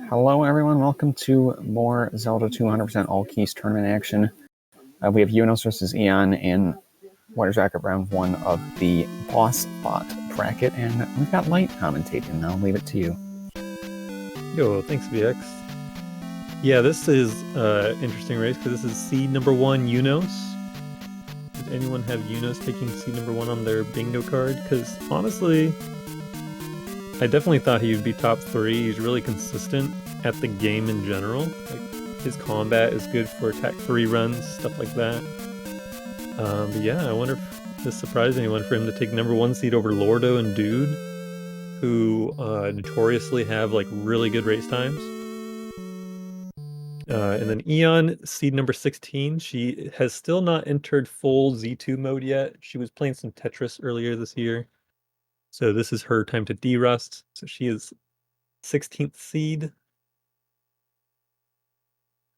Hello everyone, welcome to more Zelda 200% All Keys tournament action. We have Eunos versus Eon in Winner's Bracket round 1 of the boss bot bracket, and we've got Light commentating, and I'll leave it to you. Yo, thanks VX. Yeah, this is an interesting race because this is seed number 1 Eunos. Did anyone have Eunos taking seed number 1 on their bingo card? Because honestly, I definitely thought he would be top 3. He's really consistent at the game in general. Like, his combat is good for attack 3 runs, stuff like that. But yeah, I wonder if this surprised anyone for him to take number 1 seed over Lordo and Dude, who notoriously have like really good race times. And then Eon, seed number 16, she has still not entered full Z2 mode yet. She was playing some Tetris earlier this year. So this is her time to derust. So she is 16th seed.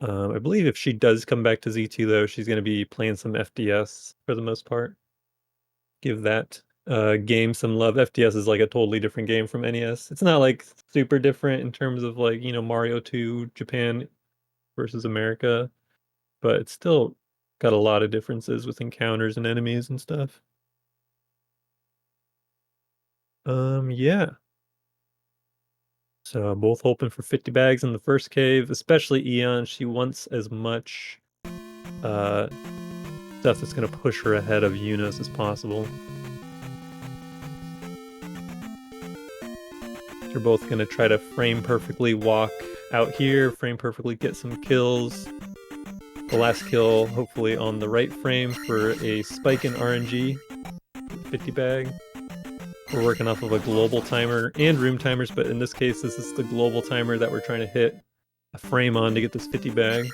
I believe if she does come back to Z2 though, she's going to be playing some FDS for the most part. Give that game some love. FDS is like a totally different game from NES. It's not like super different in terms of like, you know, Mario 2 Japan versus America, but it's still got a lot of differences with encounters and enemies and stuff. Yeah. So both hoping for 50 bags in the first cave, especially Eon. She wants as much stuff that's going to push her ahead of Eunos as possible. They're both going to try to frame perfectly walk out here, frame perfectly get some kills. The last kill hopefully on the right frame for a spike in RNG, 50 bag. We're working off of a global timer and room timers, but in this case, this is the global timer that we're trying to hit a frame on to get this 50 bag.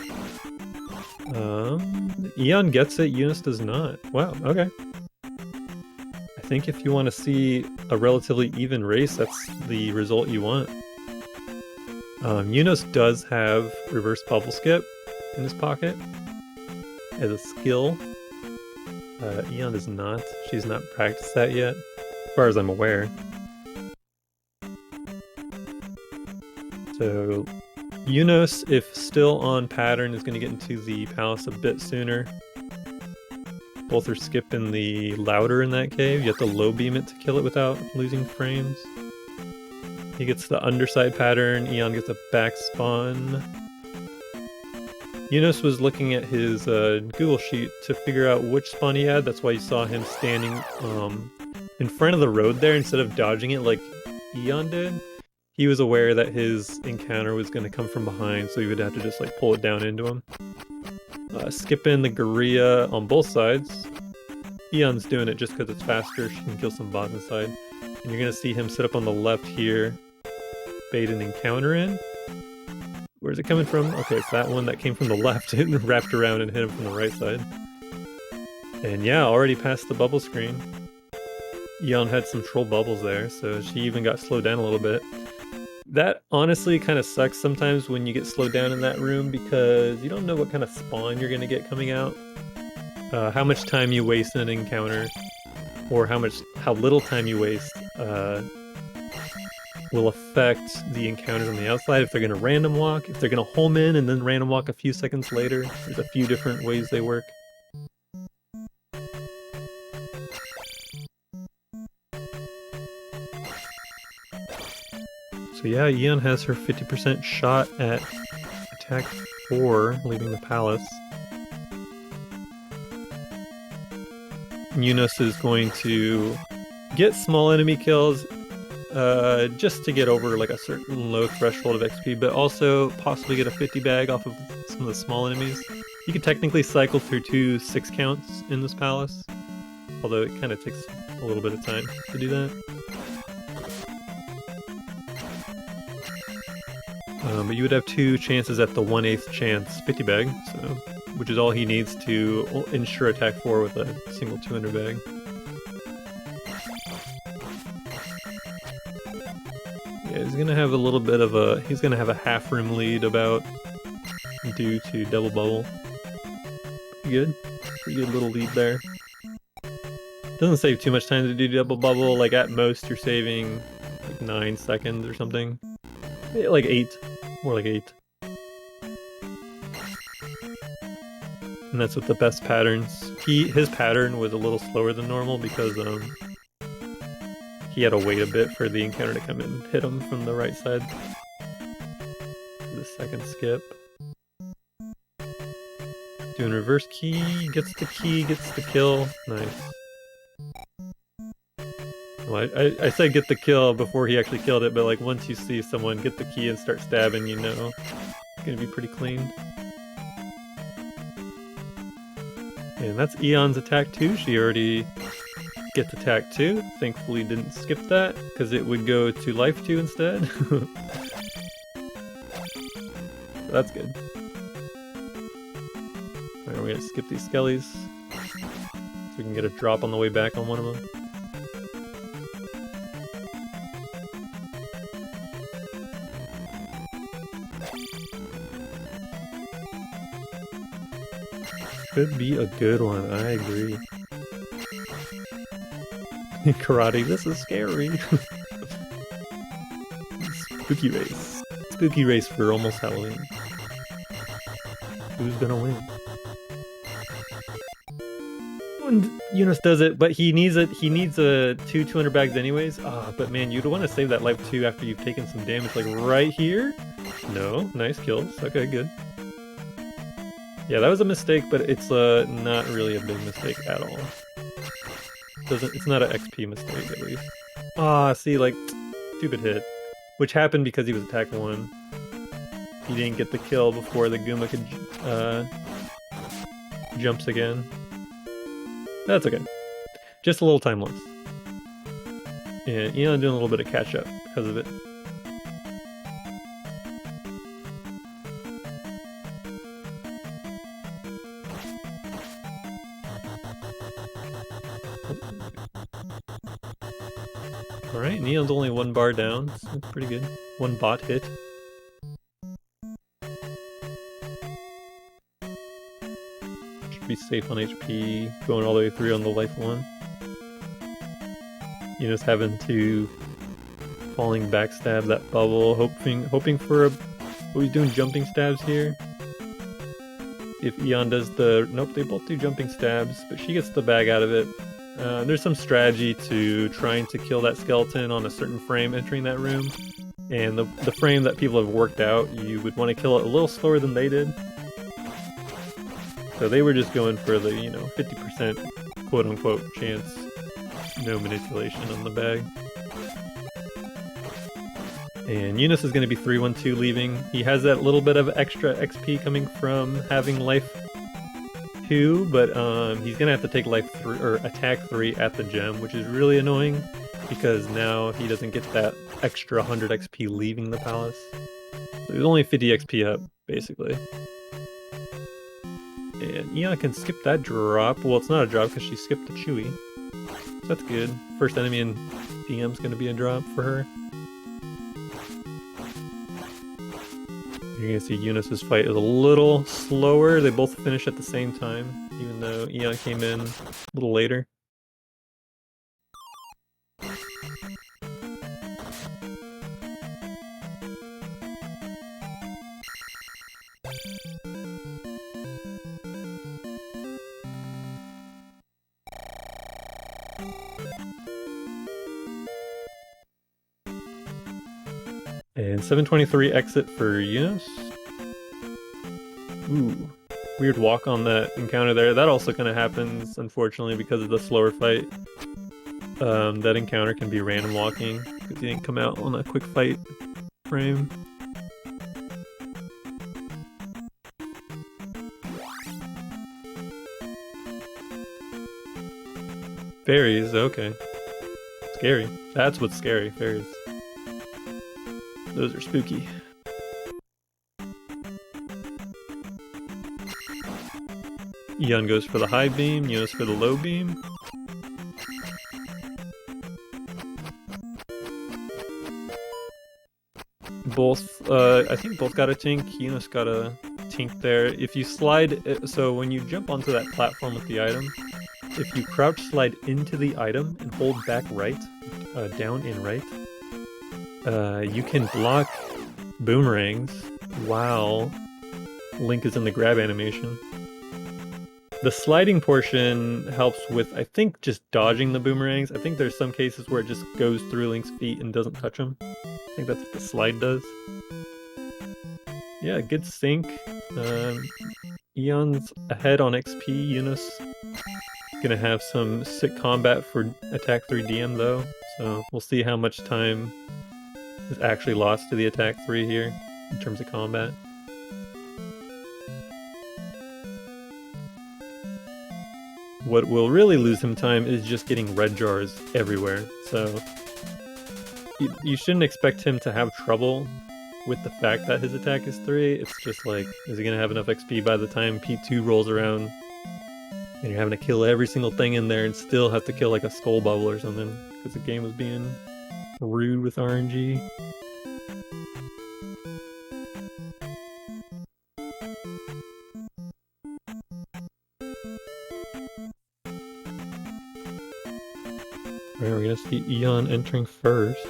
Eon gets it, Eunos does not. Wow, okay. I think if you want to see a relatively even race, that's the result you want. Eunos does have reverse bubble skip in his pocket as a skill. Eon does not. She's not practiced that yet, as far as I'm aware. So Eunos, if still on pattern, is going to get into the palace a bit sooner. Both are skipping the louder in that cave. You have to low beam it to kill it without losing frames. He gets the underside pattern. Eon gets a back spawn. Eunos was looking at his Google sheet to figure out which spawn he had. That's why you saw him standing in front of the road there instead of dodging it like Eon did. He was aware that his encounter was going to come from behind, so he would have to just like pull it down into him. Skipping the Gorilla on both sides. Eon's doing it just because it's faster. She can kill some bots inside. And you're going to see him sit up on the left here, bait an encounter in. Where's it coming from? Okay, it's that one that came from the left and wrapped around and hit him from the right side. And yeah, already past the bubble screen. Eon had some troll bubbles there, so she even got slowed down a little bit. That honestly kind of sucks sometimes when you get slowed down in that room because you don't know what kind of spawn you're going to get coming out. How much time you waste in an encounter, or how little time you waste will affect the encounters on the outside. If they're going to random walk, if they're going to home in and then random walk a few seconds later. There's a few different ways they work. So yeah, Eon has her 50% shot at attack 4, leaving the palace. Eunos is going to get small enemy kills just to get over like a certain low threshold of XP, but also possibly get a 50 bag off of some of the small enemies. You could technically cycle through 2 6 counts in this palace, although it kind of takes a little bit of time to do that. But you would have 2 chances at the 1/8 chance 50 bag, so which is all he needs to ensure attack 4 with a single 200 bag. Yeah, he's gonna have a little bit of a half room lead about due to double bubble. Pretty good little lead there. Doesn't save too much time to do double bubble. Like at most you're saving like 9 seconds or something. Like 8. More like 8. And that's with the best patterns. His pattern was a little slower than normal because he had to wait a bit for the encounter to come in and hit him from the right side. The second skip. Doing reverse key, gets the kill. Nice. Well, I said get the kill before he actually killed it, but like once you see someone get the key and start stabbing, you know it's gonna be pretty clean. And that's Eon's attack 2. She already gets attack 2. Thankfully didn't skip that, because it would go to life 2 instead. So that's good. Alright, we're gonna skip these skellies, so we can get a drop on the way back on one of them. Could be a good one, I agree. Karate, this is scary. Spooky race. Spooky race for almost Halloween. Who's gonna win? And Eunos does it, but he needs a 200 bags anyways. But man, you'd want to save that life 2 after you've taken some damage, like right here. No, nice kills. Okay, good. Yeah, that was a mistake, but it's not really a big mistake at all. It's not an XP mistake, at least. See, like, stupid hit. Which happened because he was attack 1. He didn't get the kill before the Goomba could, jumps again. That's okay. Just a little time loss. And Eon doing a little bit of catch up because of it. Alright, Neon's only 1 bar down. That's pretty good. 1 bot hit. Should be safe on HP, going all the way through on the life 1. Eunos having to falling backstab that bubble, hoping for a... Oh, he's doing jumping stabs here. If Eon does the... Nope, they both do jumping stabs, but she gets the bag out of it. There's some strategy to trying to kill that skeleton on a certain frame entering that room. And the frame that people have worked out, you would want to kill it a little slower than they did. So they were just going for the, 50% quote-unquote chance. No manipulation on the bag. And Eunos is going to be 3-1-2 leaving. He has that little bit of extra XP coming from having life 2, but he's gonna have to take life 3 or attack 3 at the gem, which is really annoying because now he doesn't get that extra 100 XP leaving the palace. So he's only 50 XP up, basically. And Eon can skip that drop. Well, it's not a drop because she skipped the Chewy. So that's good. First enemy in DM's gonna be a drop for her. You're gonna see Eunos' fight is a little slower. They both finish at the same time, even though Eon came in a little later. And 723 exit for Eunos. Ooh, weird walk on that encounter there. That also kind of happens, unfortunately, because of the slower fight. That encounter can be random walking, because he didn't come out on a quick fight frame. Fairies, okay. Scary. That's what's scary, fairies. Those are spooky. Eon goes for the high beam, Eunos for the low beam. Both, I think both got a tink. Eunos got a tink there. If you slide, so when you jump onto that platform with the item, if you crouch slide into the item and hold back right, down and right, you can block boomerangs. Wow. Link is in the grab animation. The sliding portion helps with, I think, just dodging the boomerangs. I think there's some cases where it just goes through Link's feet and doesn't touch him. I think that's what the slide does. Yeah, good sync. Eon's ahead on XP. Eunos gonna have some sick combat for Attack 3 DM though, so we'll see how much time is actually lost to the Attack 3 here in terms of combat. What will really lose him time is just getting red jars everywhere, so you shouldn't expect him to have trouble with the fact that his attack is 3. It's just like, is he gonna have enough XP by the time P2 rolls around and you're having to kill every single thing in there and still have to kill like a skull bubble or something because the game was being rude with RNG. Alright, we're gonna see Eon entering first.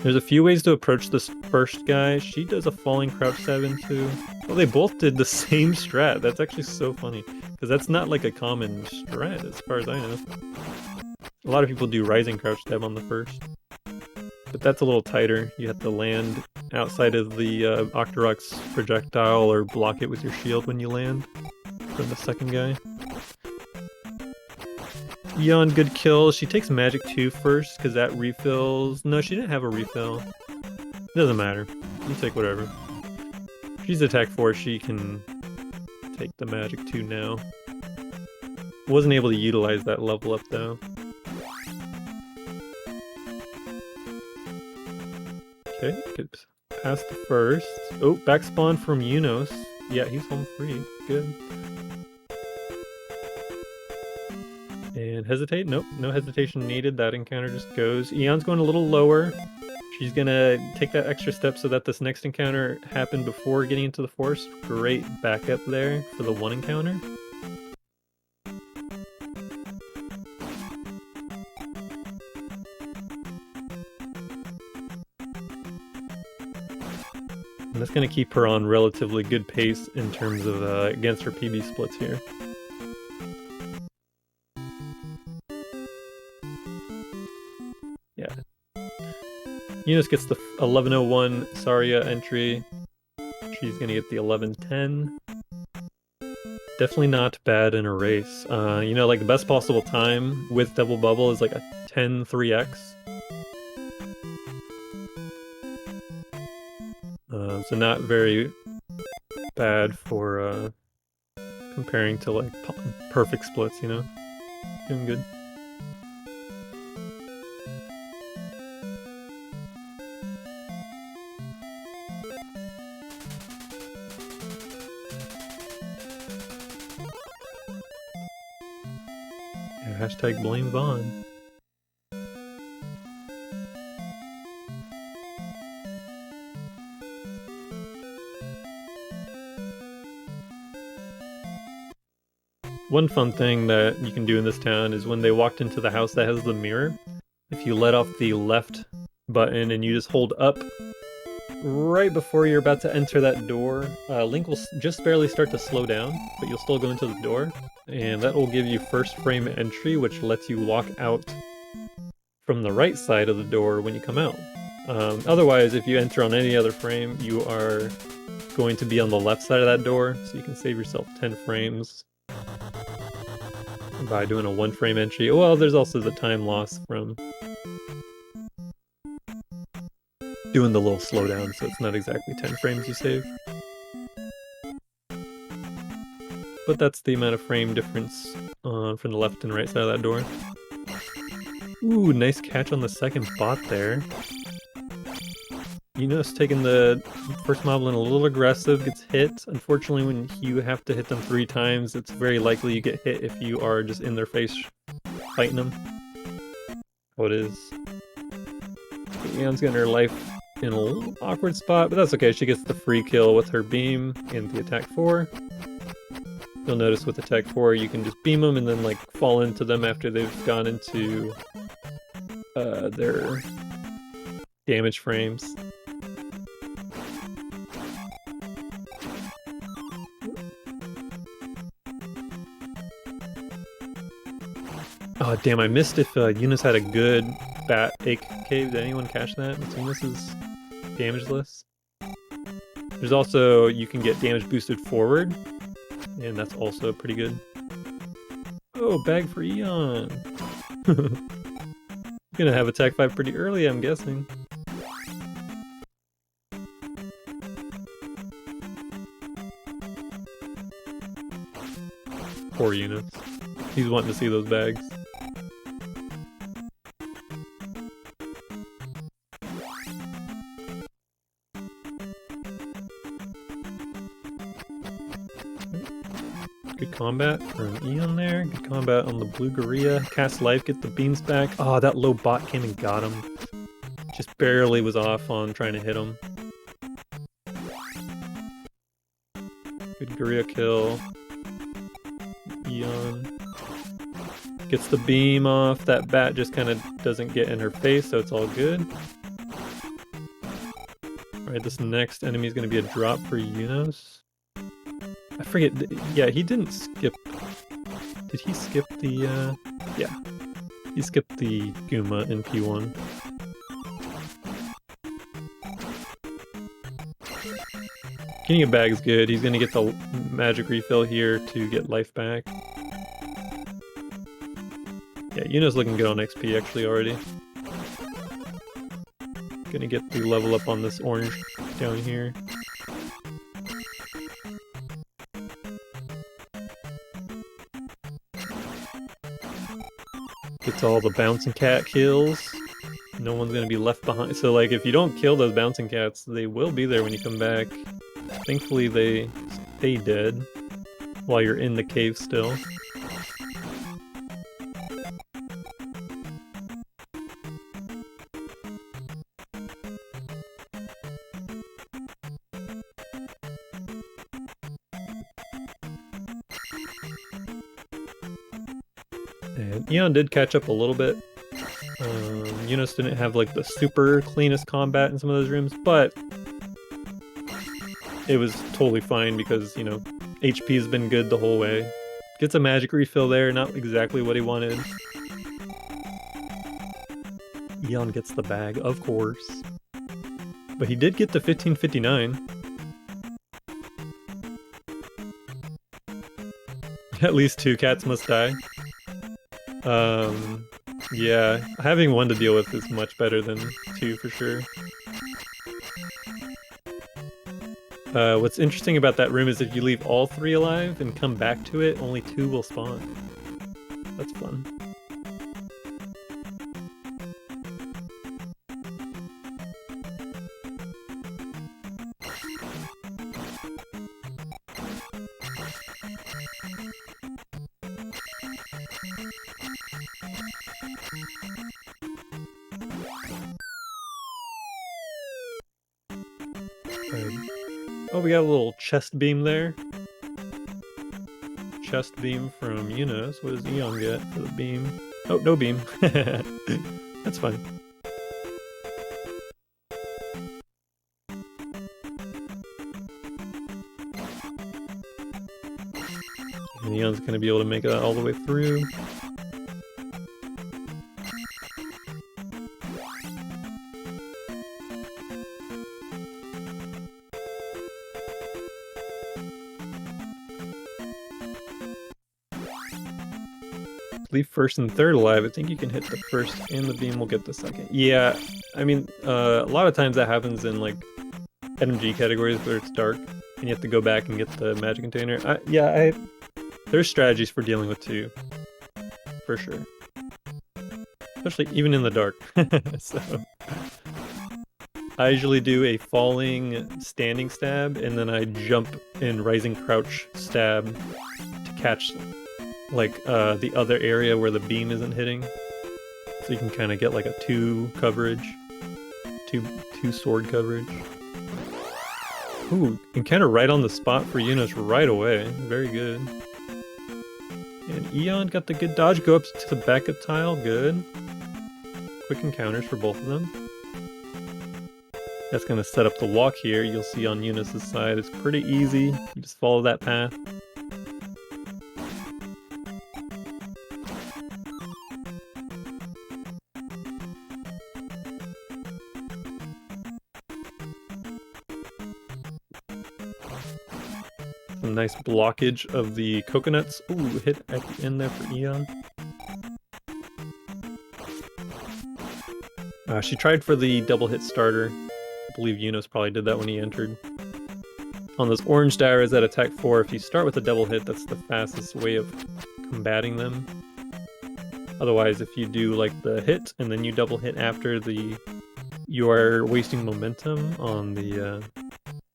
There's a few ways to approach this first guy. She does a falling crouch stab into. Well, they both did the same strat. That's actually so funny. Because that's not like a common strat as far as I know. A lot of people do rising crouch stab on the first. But that's a little tighter. You have to land outside of the Octorok's projectile or block it with your shield when you land from the second guy. Eon, good kill. She takes Magic 2 first, because that refills... No, she didn't have a refill. It doesn't matter. You take whatever. She's Attack 4, she can take the Magic 2 now. Wasn't able to utilize that level up, though. Okay, gets past the first. Oh, back spawn from Eunos. Yeah, he's home free. Good. And hesitate? Nope, no hesitation needed. That encounter just goes. Eon's going a little lower. She's gonna take that extra step so that this next encounter happened before getting into the forest. Great backup there for the one encounter. And that's gonna keep her on relatively good pace in terms of against her PB splits here. Yeah. Eunos gets the 1101 Saria entry. She's gonna get the 1110. Definitely not bad in a race. You know, like the best possible time with Double Bubble is like a 10-3x. So not very bad for comparing to like perfect splits, you know? Doing good. Yeah, hashtag blame Vaughn. One fun thing that you can do in this town is when they walked into the house that has the mirror, if you let off the left button and you just hold up right before you're about to enter that door, Link will just barely start to slow down, but you'll still go into the door, and that will give you first frame entry, which lets you walk out from the right side of the door when you come out. Otherwise, if you enter on any other frame, you are going to be on the left side of that door, so you can save yourself 10 frames by doing a 1 frame entry. Well, there's also the time loss from doing the little slowdown, so it's not exactly 10 frames you save. But that's the amount of frame difference from the left and right side of that door. Ooh, nice catch on the second bot there. Eunos taking the first moblin a little aggressive, gets hit. Unfortunately, when you have to hit them 3 times, it's very likely you get hit if you are just in their face fighting them. How it is. Eon's getting her life in a little awkward spot, but that's okay. She gets the free kill with her beam and the attack 4. You'll notice with attack 4, you can just beam them and then like fall into them after they've gone into their damage frames. Oh, damn, I missed if Eunos had a good eonHck cave. Did anyone catch that? What's Eunos's damage list? There's also, you can get damage boosted forward, and that's also pretty good. Oh, bag for Eon! Gonna have attack 5 pretty early, I'm guessing. Poor Eunos. He's wanting to see those bags. Good combat from Eon there. Good combat on the blue gorilla. Cast life, get the beams back. Oh, that low bot came and got him. Just barely was off on trying to hit him. Good gorilla kill. Eon gets the beam off. That bat just kind of doesn't get in her face, so it's all good. Alright, this next enemy is going to be a drop for Eunos. I forget, yeah, he didn't skip. Did he skip the, yeah. He skipped the Guma in P1. Getting a bag is good. He's gonna get the magic refill here to get life back. Yeah, Eunos looking good on XP actually already. Gonna get the level up on this orange down here. Gets all the bouncing cat kills. No one's gonna be left behind. So like if you don't kill those bouncing cats, they will be there when you come back. Thankfully they stay dead while you're in the cave still. And Eon did catch up a little bit. Eunos didn't have like the super cleanest combat in some of those rooms, but it was totally fine because, you know, HP has been good the whole way. Gets a magic refill there, not exactly what he wanted. Eon gets the bag, of course. But he did get the 1559. At least 2 cats must die. Yeah, having 1 to deal with is much better than 2 for sure. What's interesting about that room is if you leave all 3 alive and come back to it, only 2 will spawn. That's fun. Oh, we got a little chest beam there. Chest beam from Eunos. What does Eon get for the beam? Oh, no beam. That's fine. And Eon's gonna be able to make it all the way through. Leave first and third alive. I think you can hit the first and the beam will get the second. Yeah, I mean, a lot of times that happens in like NMG categories where it's dark and you have to go back and get the magic container. There's strategies for dealing with 2, for sure. Especially even in the dark. So I usually do a falling standing stab and then I jump in rising crouch stab to catch like the other area where the beam isn't hitting, so you can kind of get like a 2 coverage, two sword coverage. Ooh, and kind of right on the spot for Eunos right away. Very good. And Eon got the good dodge. Go up to the backup tile. Good. Quick encounters for both of them. That's going to set up the walk here. You'll see on Eunos' side it's pretty easy. You just follow that path. some nice blockage of the coconuts. Ooh, hit at the end there for Eon. She tried for the double hit starter. I believe Eunos probably did that when he entered. On those orange Dairas that attack 4, if you start with a double hit, that's the fastest way of combating them. Otherwise, if you do like the hit and then you double hit after the... you are wasting momentum on the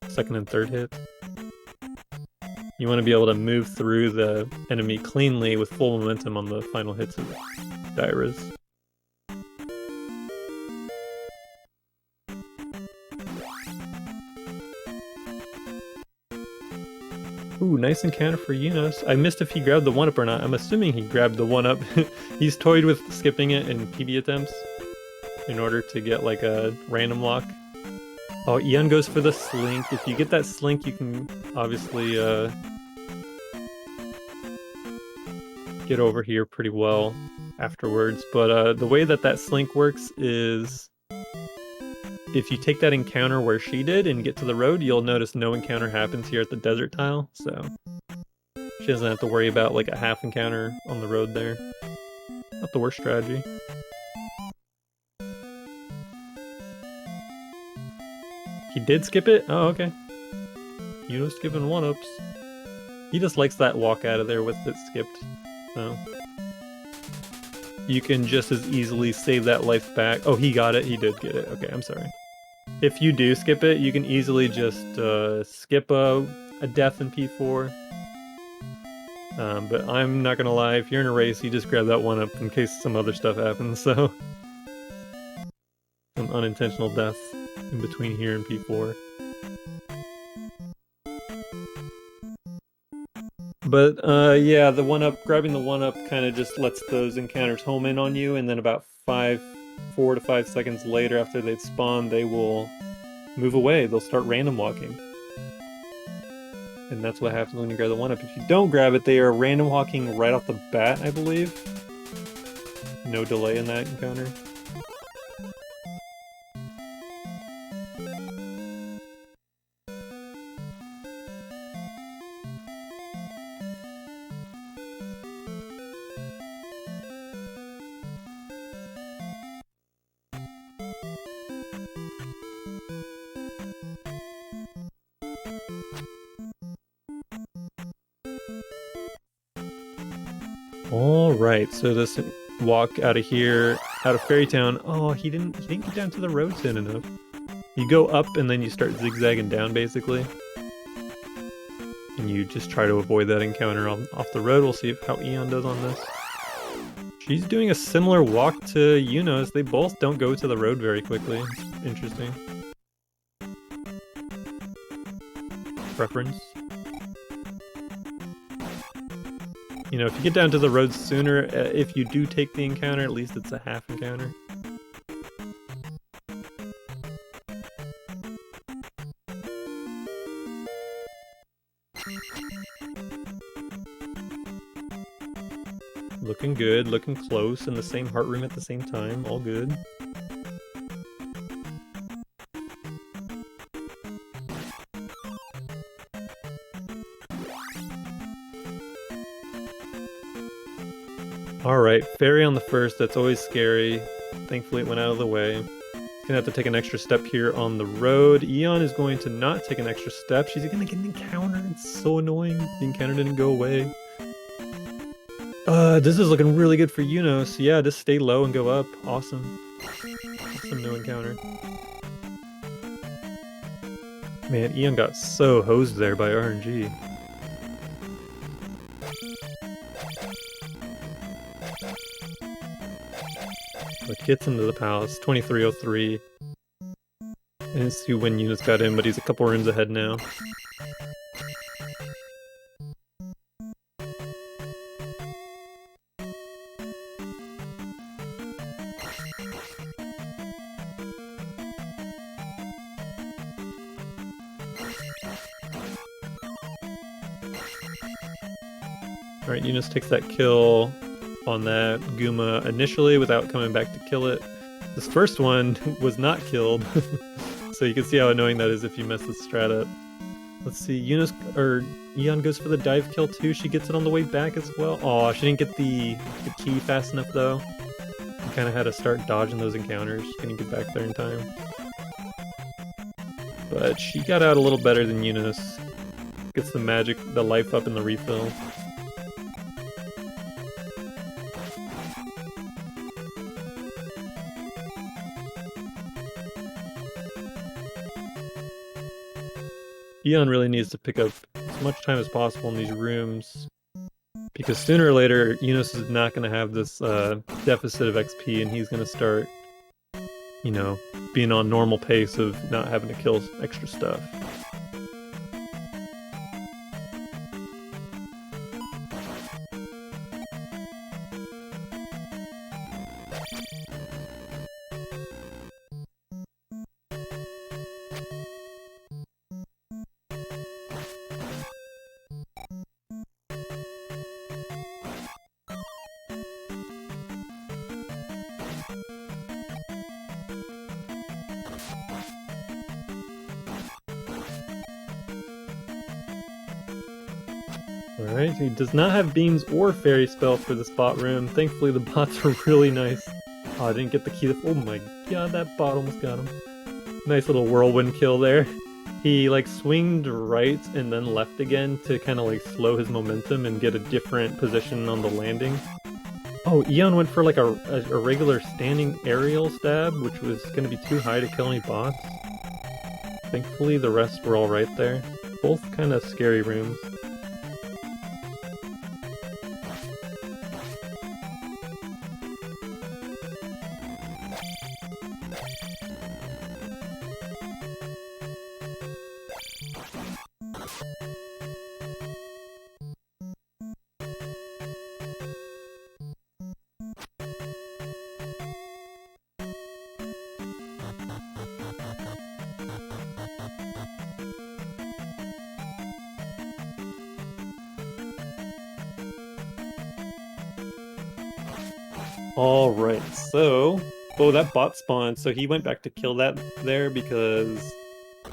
second and third hit. You want to be able to move through the enemy cleanly with full momentum on the final hits of Dairas. Ooh, nice encounter for Eunos. I missed if he grabbed the 1-up or not. I'm assuming he grabbed the 1-up. He's toyed with skipping it in PB attempts in order to get like a random lock. Oh, Eon goes for the slink. If you get that slink, you can obviously get over here pretty well afterwards. But the way that slink works is if you take that encounter where she did and get to the road, you'll notice no encounter happens here at the desert tile, so she doesn't have to worry about like a half encounter on the road there. Not the worst strategy. He did skip it? Oh, okay. Eunos skipping 1-ups. He just likes that walk out of there with it skipped. So you can just as easily save that life back. Oh, he got it. He did get it. Okay, I'm sorry. If you do skip it, you can easily just skip a death in P4. But I'm not gonna lie, if you're in a race, you just grab that 1-up in case some other stuff happens, so... some unintentional deaths in between here and P4. But yeah, the 1-up, grabbing the 1-up kind of just lets those encounters home in on you, and then about 4 to 5 seconds later after they've spawned, they will move away. They'll start random walking. And that's what happens when you grab the 1-up. If you don't grab it, they are random walking right off the bat, I believe. No delay in that encounter. Alright, so this walk out of here, out of Fairy Town. Oh, he didn't get down to the road soon enough. You go up and then you start zigzagging down, basically. And you just try to avoid that encounter off the road. We'll see how Eon does on this. She's doing a similar walk to Eunos. They both don't go to the road very quickly. It's interesting. Preference. You know, if you get down to the road sooner, if you do take the encounter, at least it's a half encounter. Looking good, looking close, in the same heart room at the same time, all good. Alright, fairy on the first, that's always scary. Thankfully it went out of the way. He's gonna have to take an extra step here on the road. Eon is going to not take an extra step. She's gonna get an encounter. It's so annoying. The encounter didn't go away. This is looking really good for Eunos. Yeah, just stay low and go up. Awesome. Awesome, no encounter. Man, Eon got so hosed there by RNG. But gets into the palace, 2303. I didn't see when Eunos got in, but he's a couple rooms ahead now. Alright, Eunos takes that kill on that Guma initially without coming back to kill it. This first one was not killed, so you can see how annoying that is if you mess this strat up. Let's see, Eon goes for the dive kill too. She gets it on the way back as well. Oh, she didn't get the key fast enough though. You kind of had to start dodging those encounters. Couldn't get back there in time. But she got out a little better than Eunos. Gets the life up in the refill. Eon really needs to pick up as much time as possible in these rooms, because sooner or later Eunos is not going to have this deficit of XP, and he's going to start, you know, being on normal pace of not having to kill extra stuff. Alright, he does not have beams or fairy spell for this bot room. Thankfully the bots are really nice. Oh, I didn't get the key. Oh my god, that bot almost got him. Nice little whirlwind kill there. He like swinged right and then left again to kind of like slow his momentum and get a different position on the landing. Oh, Eon went for like a regular standing aerial stab, which was going to be too high to kill any bots. Thankfully the rest were alright there. Both kind of scary rooms. Alright, so... Oh, that bot spawned, so he went back to kill that there because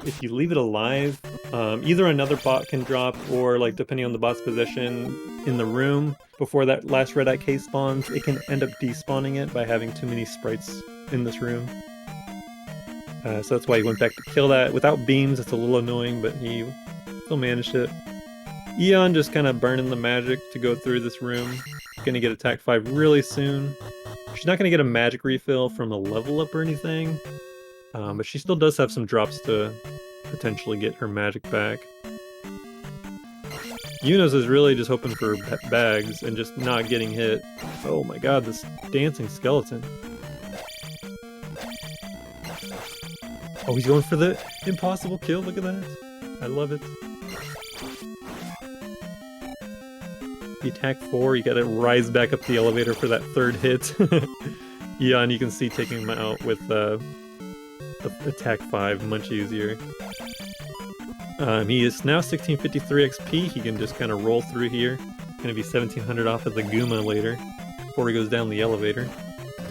if you leave it alive, either another bot can drop or, like, depending on the bot's position in the room before that last red eye case spawns, it can end up despawning it by having too many sprites in this room. So that's why he went back to kill that. Without beams, it's a little annoying, but he still managed it. Eon just kind of burning the magic to go through this room. Gonna get attack 5 really soon. She's not gonna get a magic refill from a level up or anything, but she still does have some drops to potentially get her magic back. Eunos is really just hoping for bags and just not getting hit. Oh my god, this dancing skeleton. Oh, he's going for the impossible kill, look at that. I love it. The attack 4, you gotta rise back up the elevator for that third hit. Eon, you can see taking him out with the attack 5 much easier. He is now 1653 XP, he can just kind of roll through here. Gonna be 1700 off of the Guma later, before he goes down the elevator.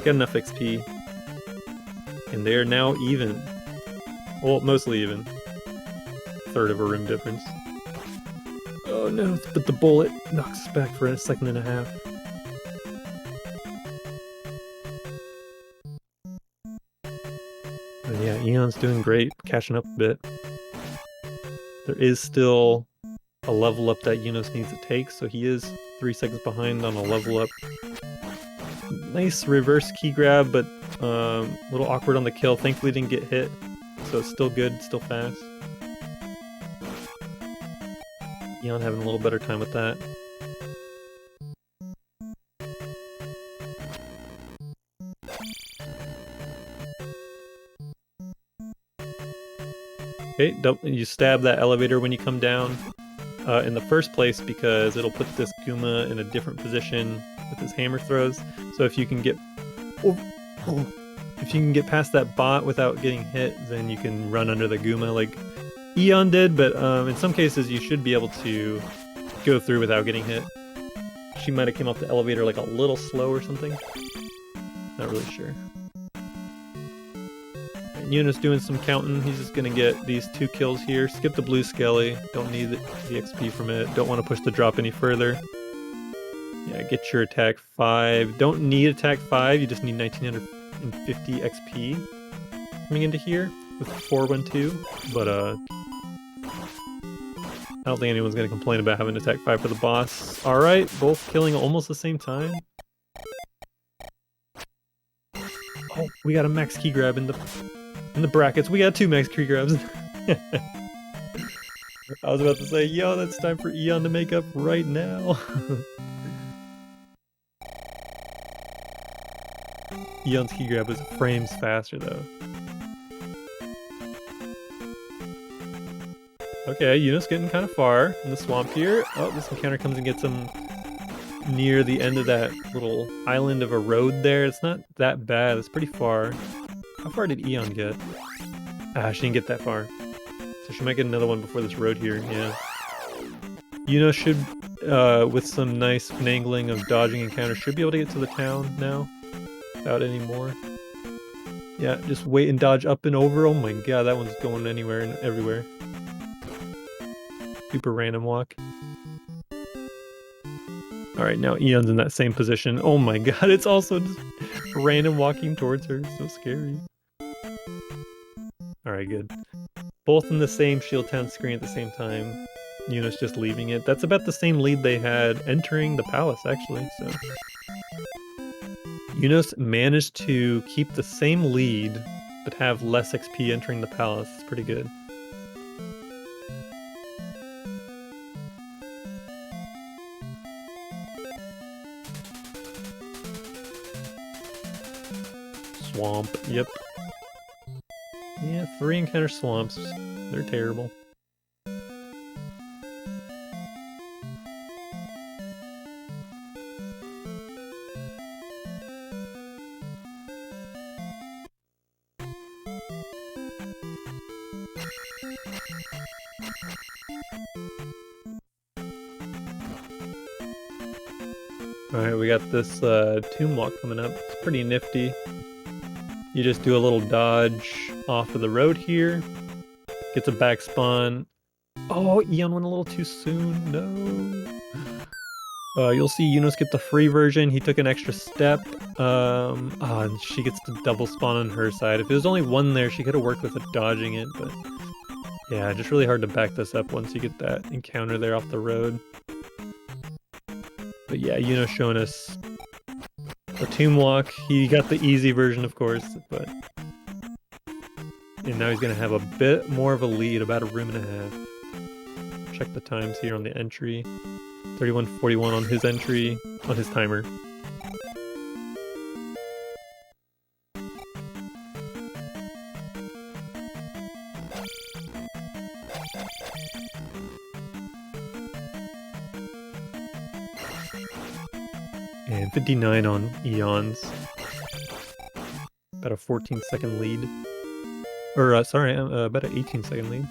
Got enough XP. And they are now even. Well, mostly even. Third of a room difference. Oh no, but the bullet knocks us back for a second and a half. And yeah, Eon's doing great, catching up a bit. There is still a level up that Eunos needs to take, so he is 3 seconds behind on a level up. Nice reverse key grab, but a little awkward on the kill. Thankfully didn't get hit, so it's still good, still fast. Eon having a little better time with that. Okay, you stab that elevator when you come down in the first place because it'll put this Guma in a different position with his hammer throws. So if you can get if you can get past that bot without getting hit, then you can run under the Guma like Eon did, but in some cases you should be able to go through without getting hit. She might have came off the elevator like a little slow or something. Not really sure. Eunos doing some counting. He's just gonna get these 2 kills here. Skip the blue skelly. Don't need the XP from it. Don't want to push the drop any further. Yeah, get your attack 5. Don't need attack 5. You just need 1950 XP coming into here with 412. But I don't think anyone's gonna complain about having attack 5 for the boss. All right, both killing almost the same time. Oh, we got a max key grab in the brackets. We got 2 max key grabs. I was about to say, yo, that's time for Eon to make up right now. Eon's key grab is frames faster though. Okay, Eunos getting kind of far in the swamp here. Oh, this encounter comes and gets him near the end of that little island of a road there. It's not that bad. It's pretty far. How far did Eon get? Ah, she didn't get that far. So she might get another one before this road here. Yeah. Eunos should, with some nice finagling of dodging encounters, should be able to get to the town now without any more. Yeah, just wait and dodge up and over. Oh my god, that one's going anywhere and everywhere. Super random walk. Alright, now Eon's in that same position. Oh my god, it's also just random walking towards her. So scary. Alright, good. Both in the same Shield Town screen at the same time. Eunos just leaving it. That's about the same lead they had entering the palace, actually. So Eunos managed to keep the same lead, but have less XP entering the palace. It's pretty good. Swamp, yep. Yeah, 3 encounter swamps. They're terrible. Alright, we got this tomb walk coming up. It's pretty nifty. You just do a little dodge off of the road here. Gets a back spawn. Oh, Eon went a little too soon. No. You'll see Eunos get the free version. He took an extra step. And she gets to double spawn on her side. If there was only one there, she could have worked with it dodging it, but yeah, just really hard to back this up once you get that encounter there off the road. But yeah, Eunos showing us the tomb walk. He got the easy version, of course, but and now he's gonna have a bit more of a lead, about a room and a half. Check the times here on the entry. 31:41 on his entry, on his timer. And 59 on Eon's. About a 14-second lead. Or, sorry, about an 18-second lead.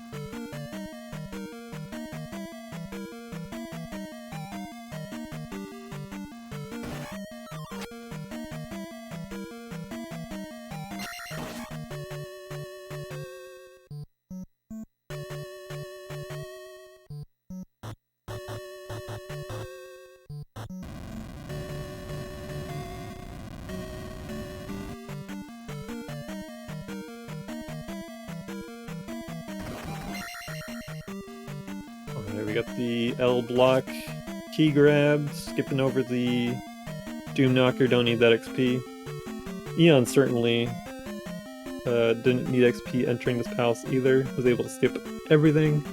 We got the L block key grab, skipping over the Doom Knocker, don't need that XP. Eon certainly didn't need XP entering this palace either, was able to skip everything.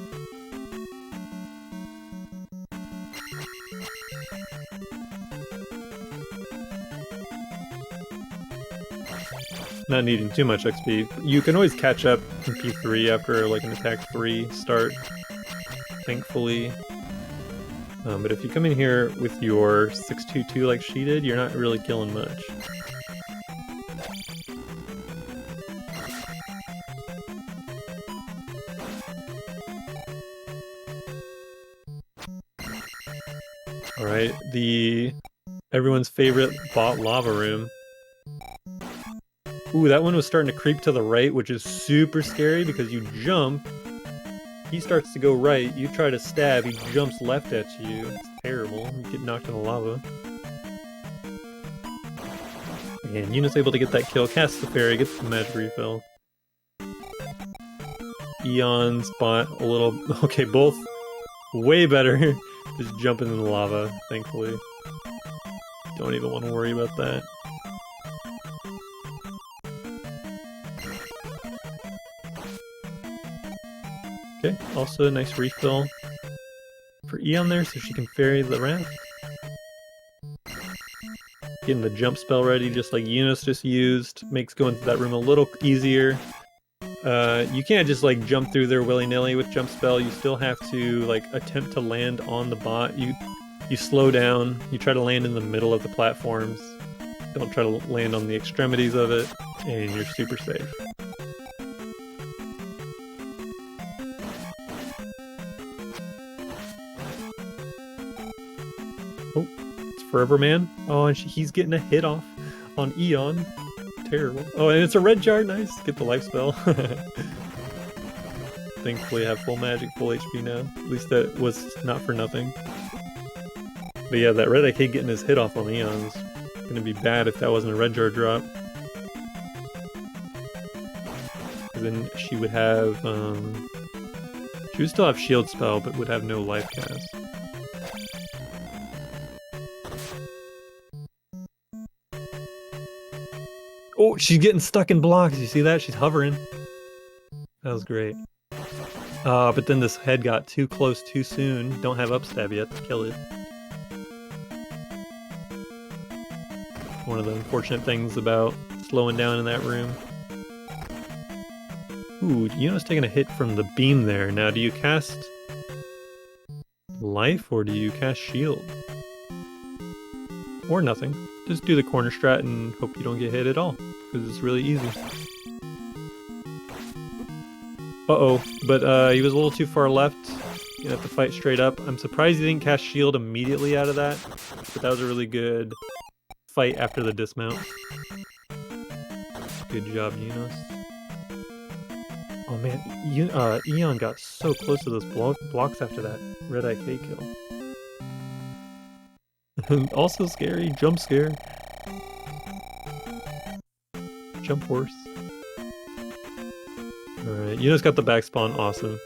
Not needing too much XP. You can always catch up in P3 after like an attack 3 start. Thankfully. But if you come in here with your 622 like she did, you're not really killing much. Alright, everyone's favorite bot lava room. Ooh, that one was starting to creep to the right, which is super scary because you jump, he starts to go right, you try to stab, he jumps left at you. It's terrible. You get knocked in the lava. And Eunos able to get that kill, casts the fairy, gets the magic refill. Eon spot a little... Okay, both way better. Just jumping in the lava, thankfully. Don't even want to worry about that. Okay, also a nice refill for Eon there so she can ferry the raft. Getting the jump spell ready just like Eunos just used. Makes going to that room a little easier. You can't just like jump through there willy-nilly with jump spell. You still have to like attempt to land on the bot. You slow down. You try to land in the middle of the platforms. Don't try to land on the extremities of it, and you're super safe. Oh, it's Forever Man. Oh, and he's getting a hit off on Eon. Terrible. Oh, and it's a red jar. Nice. Get the life spell. Thankfully, I have full magic, full HP now. At least that was not for nothing. But yeah, that red eonHck getting his hit off on Eon's gonna be bad if that wasn't a red jar drop. Then she would have, she would still have shield spell, but would have no life cast. Oh, she's getting stuck in blocks. You see that? She's hovering. That was great. But then this head got too close too soon. Don't have upstab yet to kill it. One of the unfortunate things about slowing down in that room. Ooh, Eunos taking a hit from the beam there. Now, do you cast life or do you cast shield? Or nothing. Just do the corner strat and hope you don't get hit at all, because it's really easy. Uh-oh, but he was a little too far left. You have to fight straight up. I'm surprised he didn't cast shield immediately out of that, but that was a really good fight after the dismount. Good job, Eunos. Oh man, Eon got so close to those blocks after that red eonHck kill. Also scary, jump scare. Jump horse. Alright, Eunos got the back spawn, awesome.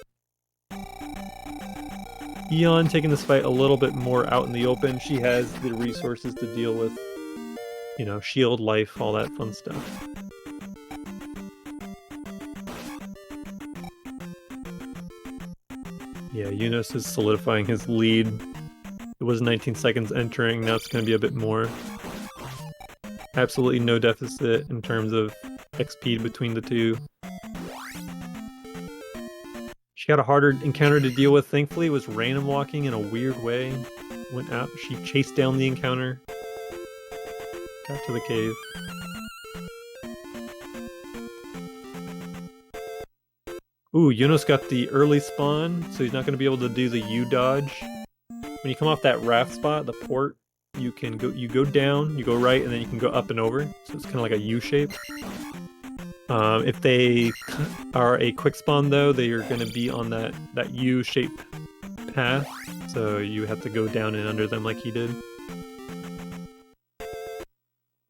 Eon taking this fight a little bit more out in the open. She has the resources to deal with, you know, shield, life, all that fun stuff. Yeah, Eunos is solidifying his lead. It was 19 seconds entering, now it's going to be a bit more. Absolutely no deficit in terms of XP between the two. She got a harder encounter to deal with, thankfully. It was random walking in a weird way. Went out, she chased down the encounter. Got to the cave. Ooh, Eunos got the early spawn, so he's not going to be able to do the U dodge. When you come off that raft spot, the port, you go down, you go right, and then you can go up and over. So it's kind of like a U shape. If they are a quick spawn though, they are going to be on that U shape path. So you have to go down and under them like he did.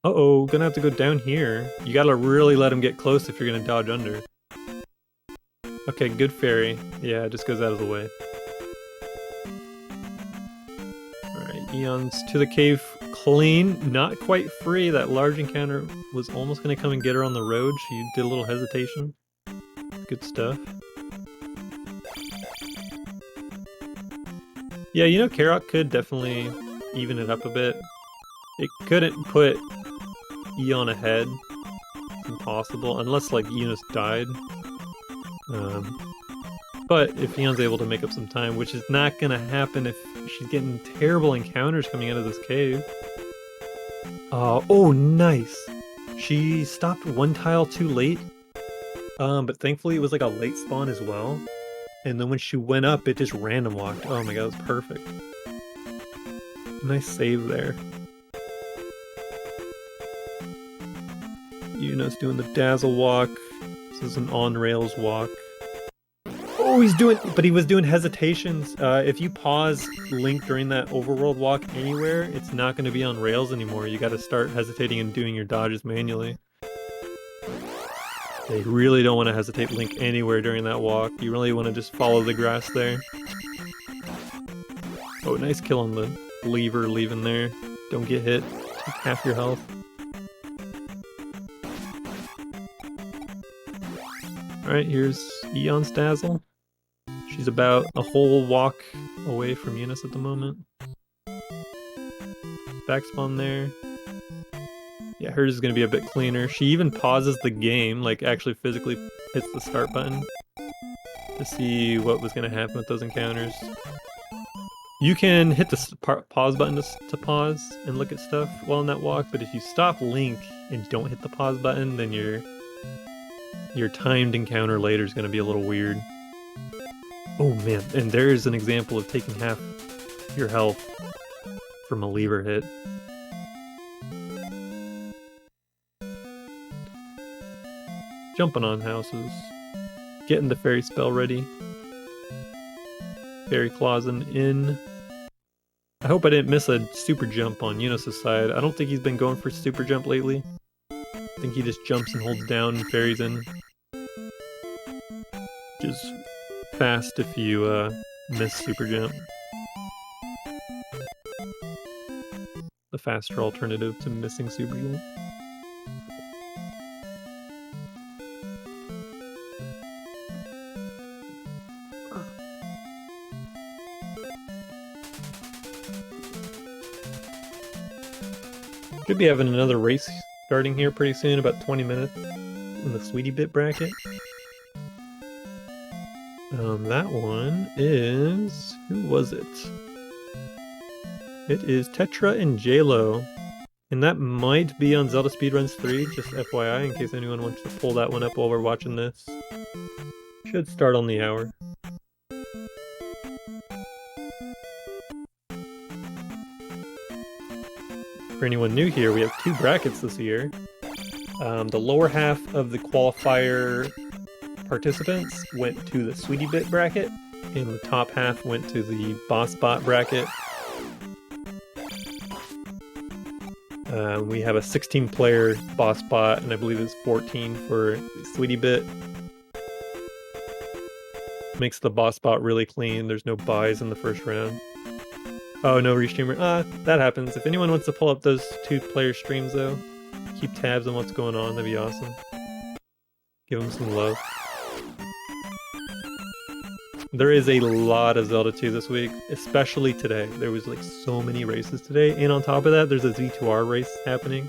Uh-oh, gonna have to go down here. You gotta really let him get close if you're gonna dodge under. Okay, good fairy. Yeah, it just goes out of the way. Alright, Eon's to the cave clean. Not quite free. That large encounter was almost going to come and get her on the road. She did a little hesitation. Good stuff. Yeah, you know, Karok could definitely even it up a bit. It couldn't put Eon ahead. It's impossible, unless, like, Eunos died. But if Eon's able to make up some time, which is not going to happen if she's getting terrible encounters coming out of this cave. Oh, nice! She stopped one tile too late, but thankfully it was like a late spawn as well. And then when she went up, it just random walked. Oh my god, it was perfect. Nice save there. Eunos doing the dazzle walk. This is an on-rails walk. Oh, he was doing hesitations. If you pause Link during that overworld walk anywhere, it's not going to be on rails anymore. You got to start hesitating and doing your dodges manually. They really don't want to hesitate Link anywhere during that walk. You really want to just follow the grass there. Oh, nice kill on the lever leaving there. Don't get hit. Take half your health. Alright, here's Eon's Dazzle. She's about a whole walk away from Eunos at the moment. Backspawn there. Yeah, hers is going to be a bit cleaner. She even pauses the game, like actually physically hits the start button to see what was going to happen with those encounters. You can hit the pause button to pause and look at stuff while in that walk, but if you stop Link and don't hit the pause button, then your timed encounter later is going to be a little weird. Oh man, and there's an example of taking half your health from a lever hit. Jumping on houses. Getting the fairy spell ready. Fairy claws in. I hope I didn't miss a super jump on Eunos' side. I don't think he's been going for super jump lately. I think he just jumps and holds down and fairies in. Which is fast if you miss super jump. The faster alternative to missing super jump. Should be having another race starting here pretty soon, about 20 minutes in the Sweetie Bit bracket. That one is... who was it? It is Tetra and JLo. And that might be on Zelda Speedruns 3, just FYI, in case anyone wants to pull that one up while we're watching this. Should start on the hour. For anyone new here, we have two brackets this year. The lower half of the qualifier participants went to the Sweetie Bit bracket, and the top half went to the Boss Bot bracket. We have a 16-player Boss Bot, and I believe it's 14 for Sweetie Bit. Makes the Boss Bot really clean. There's no buys in the first round. Oh, no restreamer. That happens. If anyone wants to pull up those two-player streams, though, keep tabs on what's going on. That'd be awesome. Give them some love. There is a lot of Zelda 2 this week, especially today. There was like so many races today, and on top of that, there's a Z2R race happening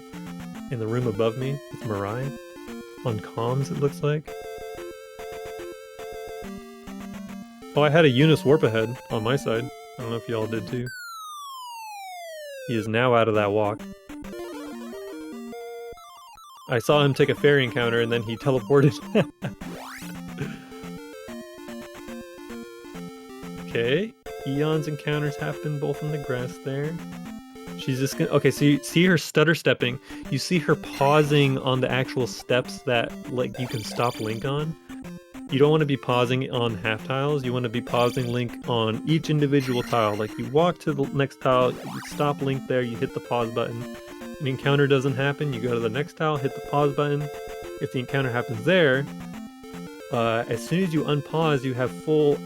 in the room above me with Mirai. On comms, it looks like. Oh, I had a Eunos warp ahead on my side. I don't know if y'all did too. He is now out of that walk. I saw him take a fairy encounter and then he teleported. Okay, Eon's encounters happen both in the grass there. She's just gonna... okay, so you see her stutter stepping. You see her pausing on the actual steps that like you can stop Link on. You don't want to be pausing on half tiles, you want to be pausing Link on each individual tile. Like you walk to the next tile, you stop Link there, you hit the pause button. An encounter doesn't happen, you go to the next tile, hit the pause button. If the encounter happens there, as soon as you unpause, you have full,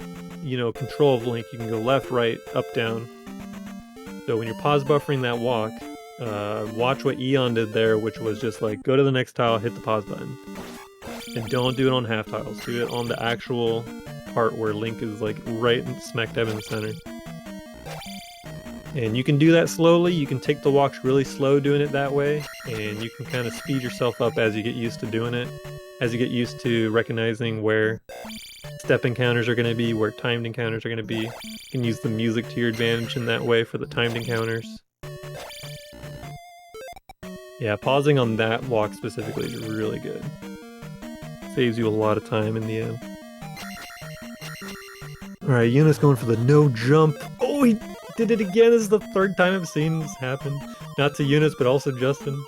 control of Link. You can go left, right, up, down. So when you're pause buffering that walk, watch what Eon did there, which was just like, go to the next tile, hit the pause button. And don't do it on half tiles, do it on the actual part where Link is like right smack dab in the center. And you can do that slowly, you can take the walks really slow doing it that way, and you can kind of speed yourself up as you get used to doing it, as you get used to recognizing where step encounters are going to be, where timed encounters are going to be. You can use the music to your advantage in that way for the timed encounters. Yeah, pausing on that walk specifically is really good. Saves you a lot of time in the end. Alright, Eunos going for the no jump. Oh, he did it again! This is the third time I've seen this happen. Not to Eunos, but also Justin.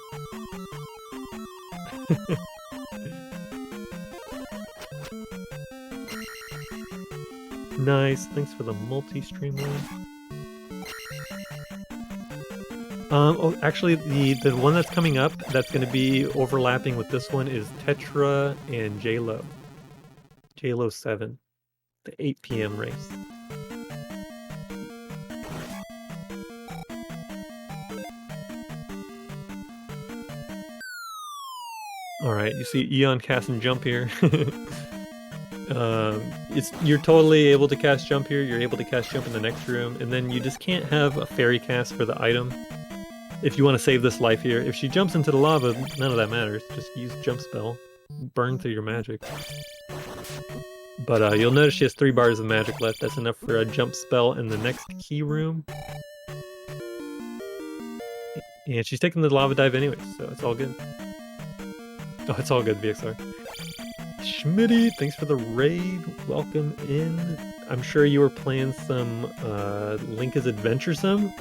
Nice, thanks for the multi-streamline. Oh, actually, the one that's coming up that's going to be overlapping with this one is Tetra and J-Lo. J-Lo 7, the 8 p.m. race. Alright, you see Eon cast and jump here. You're totally able to cast jump here, you're able to cast jump in the next room, and then you just can't have a fairy cast for the item if you want to save this life here. If she jumps into the lava, none of that matters. Just use jump spell. Burn through your magic. But you'll notice she has 3 bars of magic left. That's enough for a jump spell in the next key room. And she's taking the lava dive anyway, so it's all good. Oh, it's all good, VXR. Schmitty, thanks for the raid. Welcome in. I'm sure you were playing some Link is Adventuresome.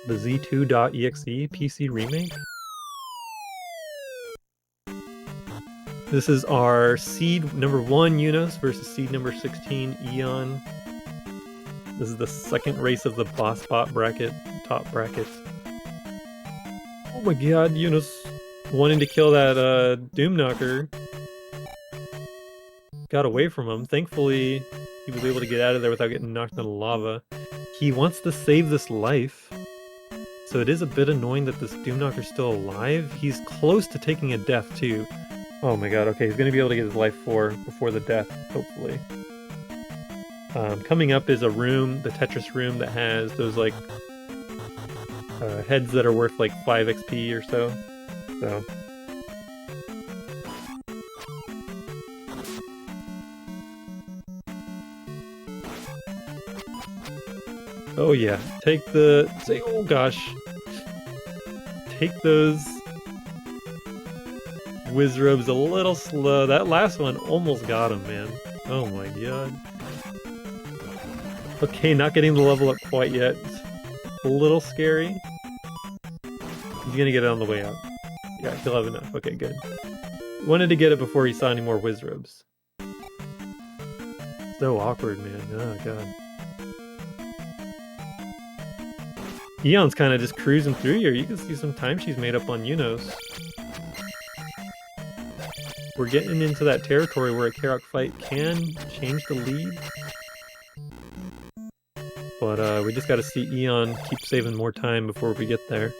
The Z2.exe PC remake. This is our seed number 1 Eunos versus seed number 16 Eon. This is the second race of the boss bot bracket, top bracket. Oh my god, Eunos wanting to kill that Doom Knocker got away from him. Thankfully, he was able to get out of there without getting knocked into lava. He wants to save this life, so it is a bit annoying that this Doom Knocker's still alive. He's close to taking a death too. Oh my god, okay, he's going to be able to get his life 4 before the death, hopefully. Coming up is a room, the Tetris room, that has those like heads that are worth like 5 XP or so. So oh yeah, oh gosh, take those Wizrobes a little slow. That last one almost got him, man. Oh my god. Okay, not getting the level up quite yet. A little scary. He's gonna get it on the way out. Yeah, he'll have enough. Okay, good. Wanted to get it before he saw any more Wizrobes. So awkward, man. Oh god. Eon's kind of just cruising through here. You can see some time she's made up on Eunos. We're getting into that territory where a Karok fight can change the lead. But we just gotta see Eon keep saving more time before we get there.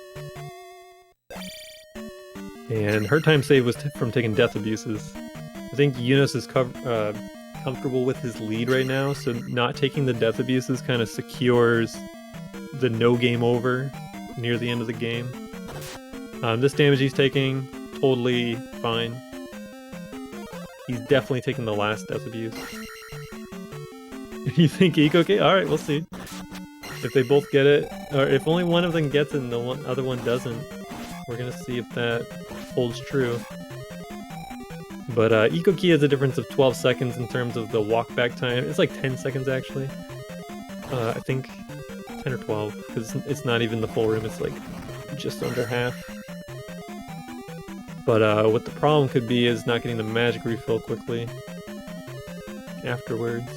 And her time save was from taking death abuses. I think Eunos is comfortable with his lead right now, so not taking the death abuses kind of secures the no game over near the end of the game. This damage he's taking, totally fine. He's definitely taking the last death abuse. You think eonHck? Alright, we'll see. If they both get it, or if only one of them gets it and the other one doesn't, we're gonna see if that holds true. But eonHck has a difference of 12 seconds in terms of the walk back time. It's like 10 seconds actually. I think 10 or 12, because it's not even the full room, it's like just under half. But what the problem could be is not getting the magic refill quickly afterwards.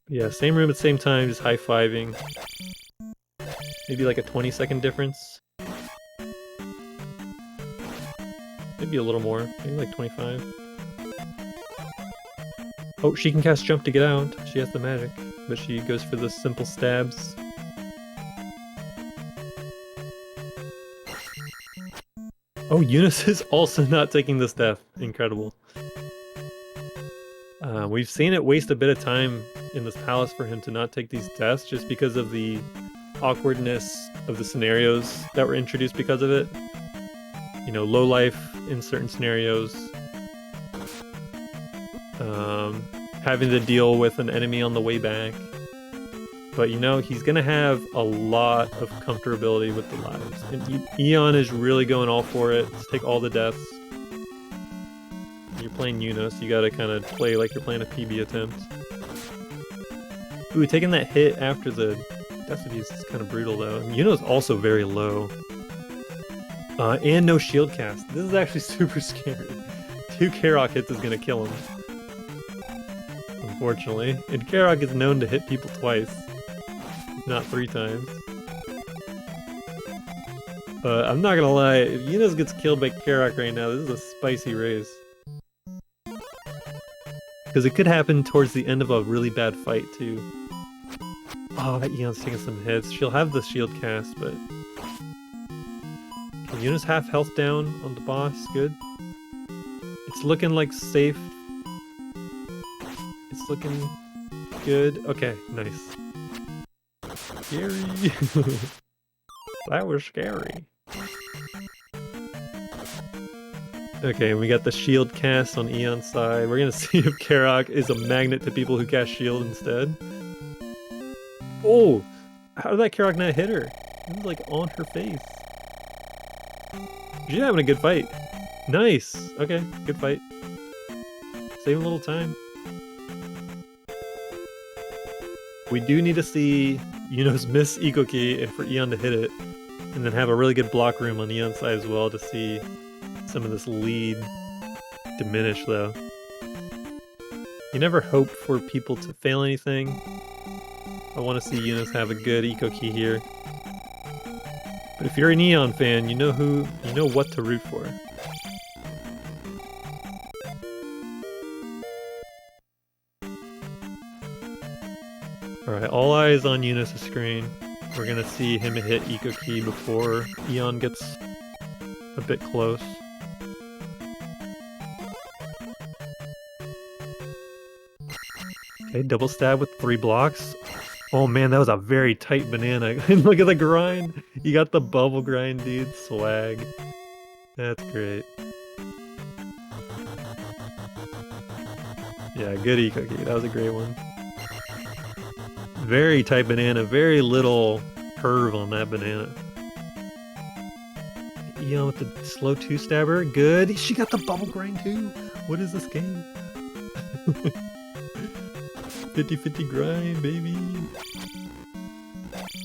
Yeah, same room at the same time, just high-fiving. Maybe like a 20-second difference. Maybe a little more, maybe like 25. Oh, she can cast jump to get out. She has the magic, but she goes for the simple stabs. Oh, Eunos is also not taking this death. Incredible. We've seen it waste a bit of time in this palace for him to not take these deaths just because of the awkwardness of the scenarios that were introduced because of it. You know, low life in certain scenarios. Having to deal with an enemy on the way back. But you know, he's gonna have a lot of comfortability with the lives. And Eon is really going all for it. Let's take all the deaths. You're playing Eunos, you gotta kind of play like you're playing a PB attempt. Ooh, taking that hit after the Death Abuse is kind of brutal though. And Eunos also very low. And no shield cast. This is actually super scary. 2 Karok hits is gonna kill him. Unfortunately. And Karok is known to hit people twice. Not 3 times. I'm not gonna lie, if Eunos gets killed by Karok right now, this is a spicy race. Because it could happen towards the end of a really bad fight too. Oh, that Eon's taking some hits. She'll have the shield cast, but... Can Eunos half health down on the boss? Good. It's looking like safe. It's looking good. Okay, nice. Scary. That was scary. Okay, we got the shield cast on Eon's side. We're gonna see if Karok is a magnet to people who cast shield instead. Oh! How did that Karok not hit her? It was like on her face. She's having a good fight. Nice! Okay, good fight. Saving a little time. We do need to see Eunos miss Eco Key and for Eon to hit it. And then have a really good block room on Eon's side as well to see some of this lead diminish though. You never hope for people to fail anything. I want to see Eunos have a good Eco Key here. But if you're an Eon fan, you know what to root for. Alright, all eyes on Eunos' screen. We're gonna see him hit Eco Key before Eon gets a bit close. Okay, double stab with 3 blocks. Oh man, that was a very tight banana. Look at the grind. You got the bubble grind, dude. Swag. That's great. Yeah, good Eco Key. That was a great one. Very tight banana. Very little curve on that banana. Eon with the slow 2-stabber. Good. She got the bubble grind too. What is this game? 50-50 grind, baby.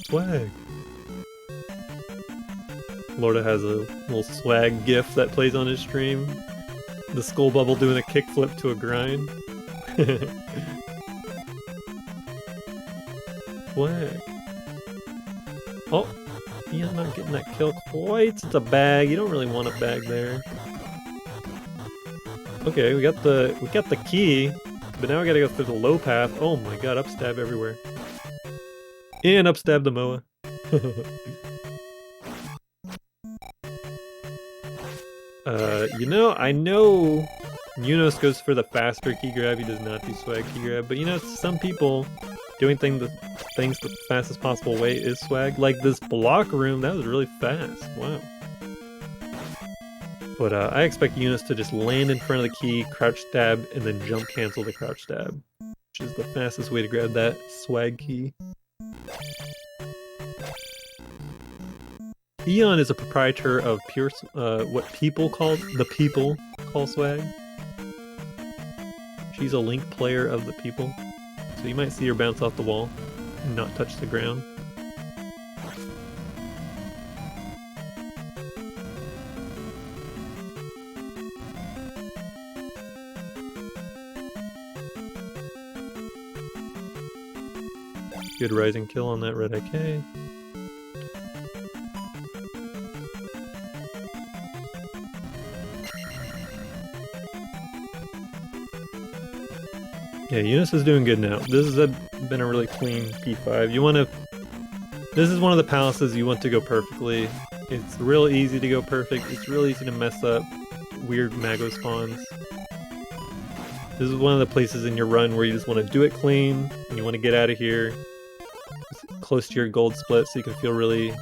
Swag. Lorda has a little swag gif that plays on his stream. The skull bubble doing a kickflip to a grind. Swag. Oh, Eon not getting that kill quite. It's a bag. You don't really want a bag there. Okay, we got the key. But now I gotta go through the low path. Oh my god, upstab everywhere. And upstab the Moa. I know Eunos goes for the faster key grab, he does not do swag key grab, but some people doing things the fastest possible way is swag. Like this block room, that was really fast. Wow. But I expect Eunos to just land in front of the key, crouch stab, and then jump cancel the crouch stab, which is the fastest way to grab that swag key. Eon is a proprietor of pure, what people call swag. She's a Link player of the people, so you might see her bounce off the wall and not touch the ground. Good rising kill on that red IK. Yeah, Eunos is doing good now. This has been a really clean P5. This is one of the palaces you want to go perfectly. It's real easy to go perfect. It's real easy to mess up weird Mago spawns. This is one of the places in your run where you just want to do it clean, and you want to get out of here close to your gold split so you can feel really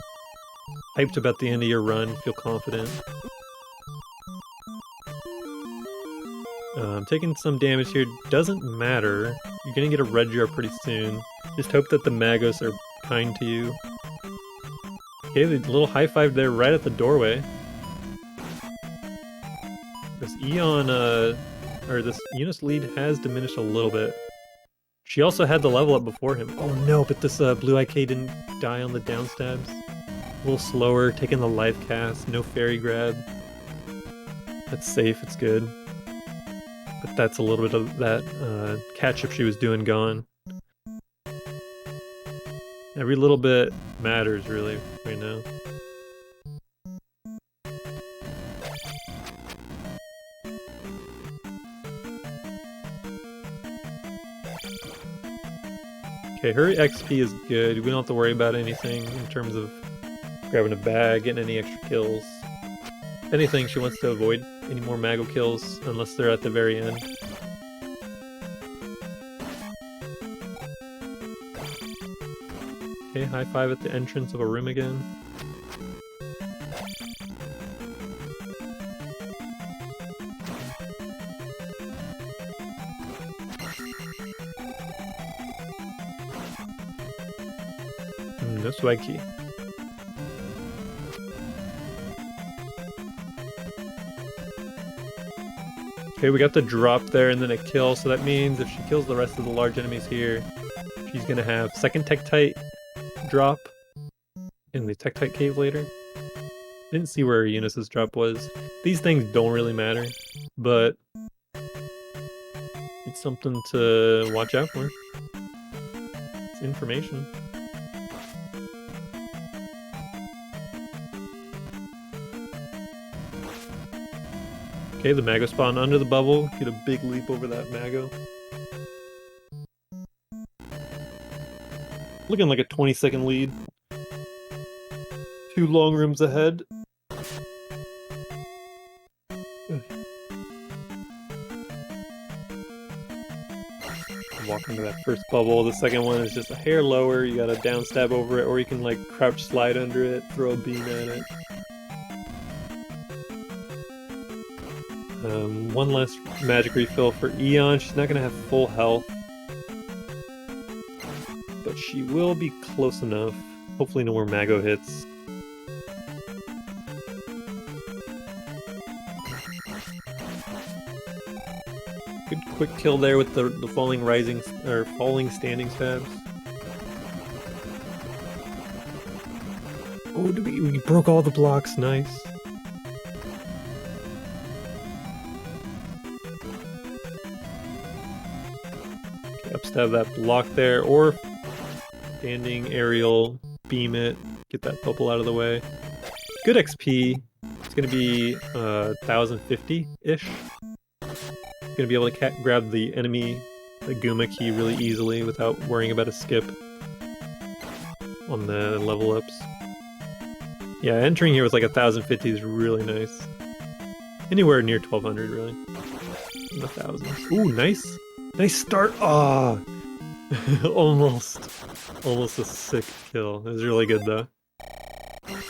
hyped about the end of your run, feel confident. Taking some damage here doesn't matter. You're gonna get a red jar pretty soon. Just hope that the Magos are kind to you. Okay, the little high five there right at the doorway. This this Eunos lead has diminished a little bit. She also had the level up before him. Oh no, but this blue IK didn't die on the down stabs. A little slower, taking the life cast, no fairy grab. That's safe, it's good. But that's a little bit of that catch-up she was doing gone. Every little bit matters, really, right now. Okay, her XP is good. We don't have to worry about anything in terms of grabbing a bag, getting any extra kills. If anything, she wants to avoid any more Mago kills unless they're at the very end. Okay, high five at the entrance of a room again. No swag key. Okay, we got the drop there and then a kill, so that means if she kills the rest of the large enemies here, she's gonna have second Tektite drop in the Tektite cave later. Didn't see where Eunos' drop was. These things don't really matter, but it's something to watch out for. It's information. Okay, the Mago spawn under the bubble. Get a big leap over that Mago. Looking like a 20-second lead. 2 long rooms ahead. Walk into that first bubble. The second one is just a hair lower. You gotta down stab over it, or you can like crouch slide under it, throw a beam at it. One last magic refill for Eon. She's not going to have full health, but she will be close enough. Hopefully no more Mago hits. Good quick kill there with the falling rising or falling standing stabs. Oh, we broke all the blocks. Nice. Upstab that block there, or standing aerial, beam it, get that bubble out of the way. Good XP. It's gonna be 1050-ish. Gonna be able to grab the enemy, the Guma key, really easily without worrying about a skip on the level ups. Yeah, entering here with like 1050 is really nice. Anywhere near 1200, really. In the thousands. Ooh, nice. Nice start! Ah, almost a sick kill. It was really good though.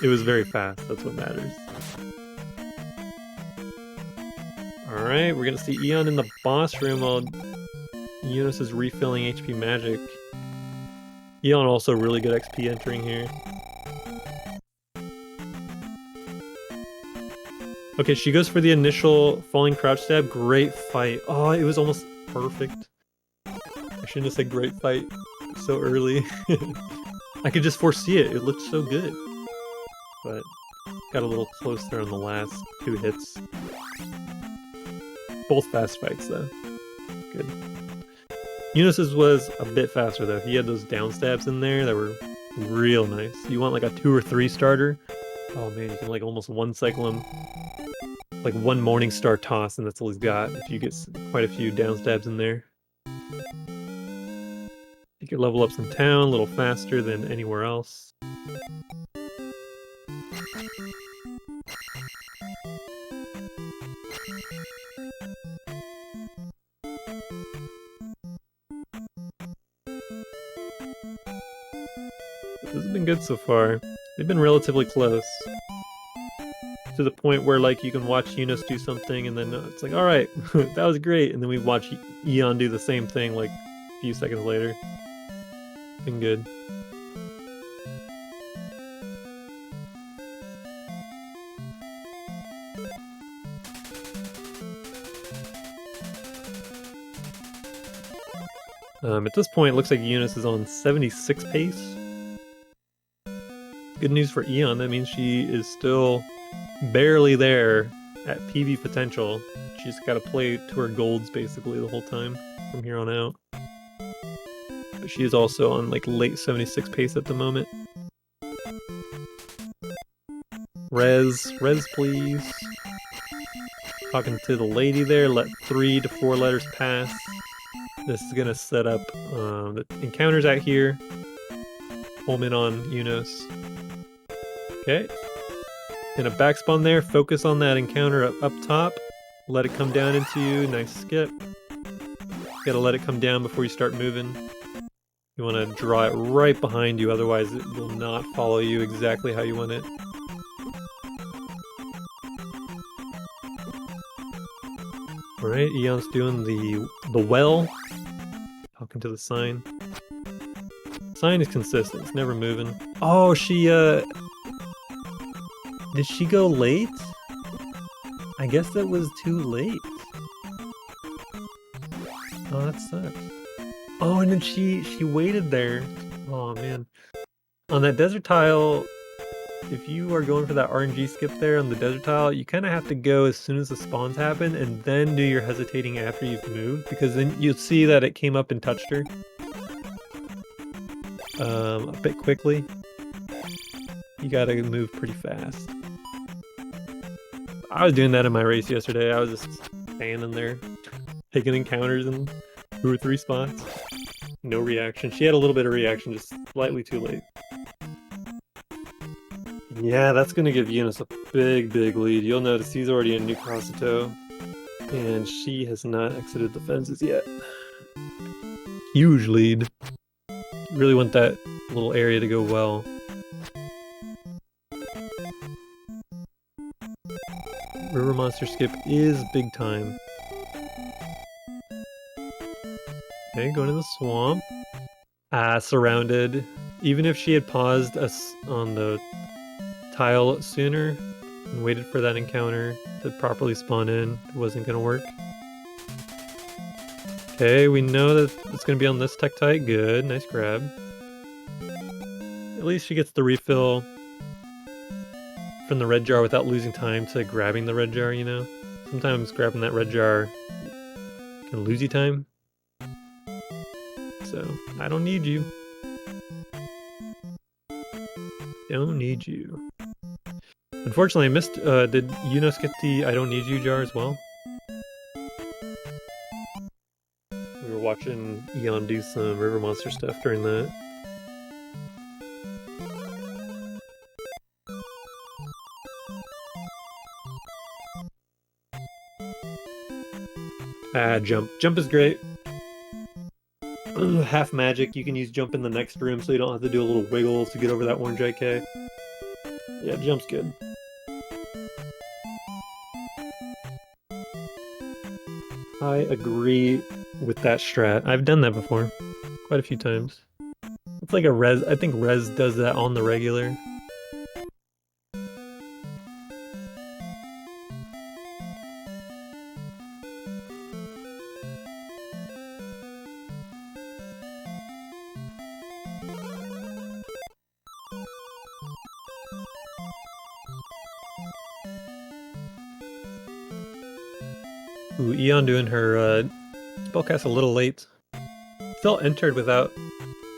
It was very fast. That's what matters. All right, we're gonna see Eon in the boss room while Eunos is refilling HP magic. Eon also really good XP entering here. Okay, she goes for the initial falling crouch stab. Great fight. Oh, it was almost perfect. I shouldn't have said great fight so early. I could just foresee it. It looked so good. But got a little close there on the last 2 hits. Both fast fights though. Good. Eunos' was a bit faster though. He had those down stabs in there that were real nice. You want like a 2 or 3 starter? Oh man, you can like almost one cycle him. Like one Morning Star toss, and that's all he's got if you get quite a few down stabs in there. Take your level ups in town a little faster than anywhere else. This has been good so far. They've been relatively close. To the point where like you can watch Eunos do something and then it's like, alright, that was great, and then we watch Eon do the same thing like a few seconds later. Been good. At this point it looks like Eunos is on 76 pace. good news for Eon. That means she is still barely there at PB potential. She's got to play to her golds basically the whole time from here on out. But she is also on like late 76 pace at the moment. Res please. Talking to the lady there, let 3 to 4 letters pass. This is gonna set up the encounters out here. Home in on Eunos. Okay. And a backspawn there. Focus on that encounter up top. Let it come down into you. Nice skip. Gotta let it come down before you start moving. You want to draw it right behind you, otherwise it will not follow you exactly how you want it. Alright, Eon's doing the well. Talking to the sign. Sign is consistent, it's never moving. Oh, she, did she go late? I guess that was too late. Oh, that sucks. Oh, and then she waited there. Oh, man. On that desert tile, if you are going for that RNG skip there on the desert tile, you kind of have to go as soon as the spawns happen and then do your hesitating after you've moved, because then you'll see that it came up and touched her. A bit quickly. You gotta move pretty fast. I was doing that in my race yesterday. I was just standing there, taking encounters in 2 or 3 spots. No reaction. She had a little bit of reaction, just slightly too late. Yeah, that's gonna give Eunos a big lead. You'll notice he's already in New Crosseto, and she has not exited the fences yet. Huge lead. Really want that little area to go well. River monster skip is big time. Okay, going to the swamp. Surrounded. Even if she had paused us on the tile sooner and waited for that encounter to properly spawn in, it wasn't gonna work. Okay, we know that it's gonna be on this Tektite. Good, nice grab. At least she gets the refill from the red jar without losing time to grabbing the red jar, you know? Sometimes grabbing that red jar can lose you time. So, I don't need you. Don't need you. Unfortunately, I missed, did Eunos get the I don't need you jar as well? We were watching Eon do some river monster stuff during that. Jump. Jump is great. Half magic, you can use jump in the next room so you don't have to do a little wiggle to get over that orange IK. Yeah, jump's good. I agree with that strat. I've done that before. Quite a few times. It's like a res, I think res does that on the regular. Ooh, Eon doing her spellcast a little late. Still entered without...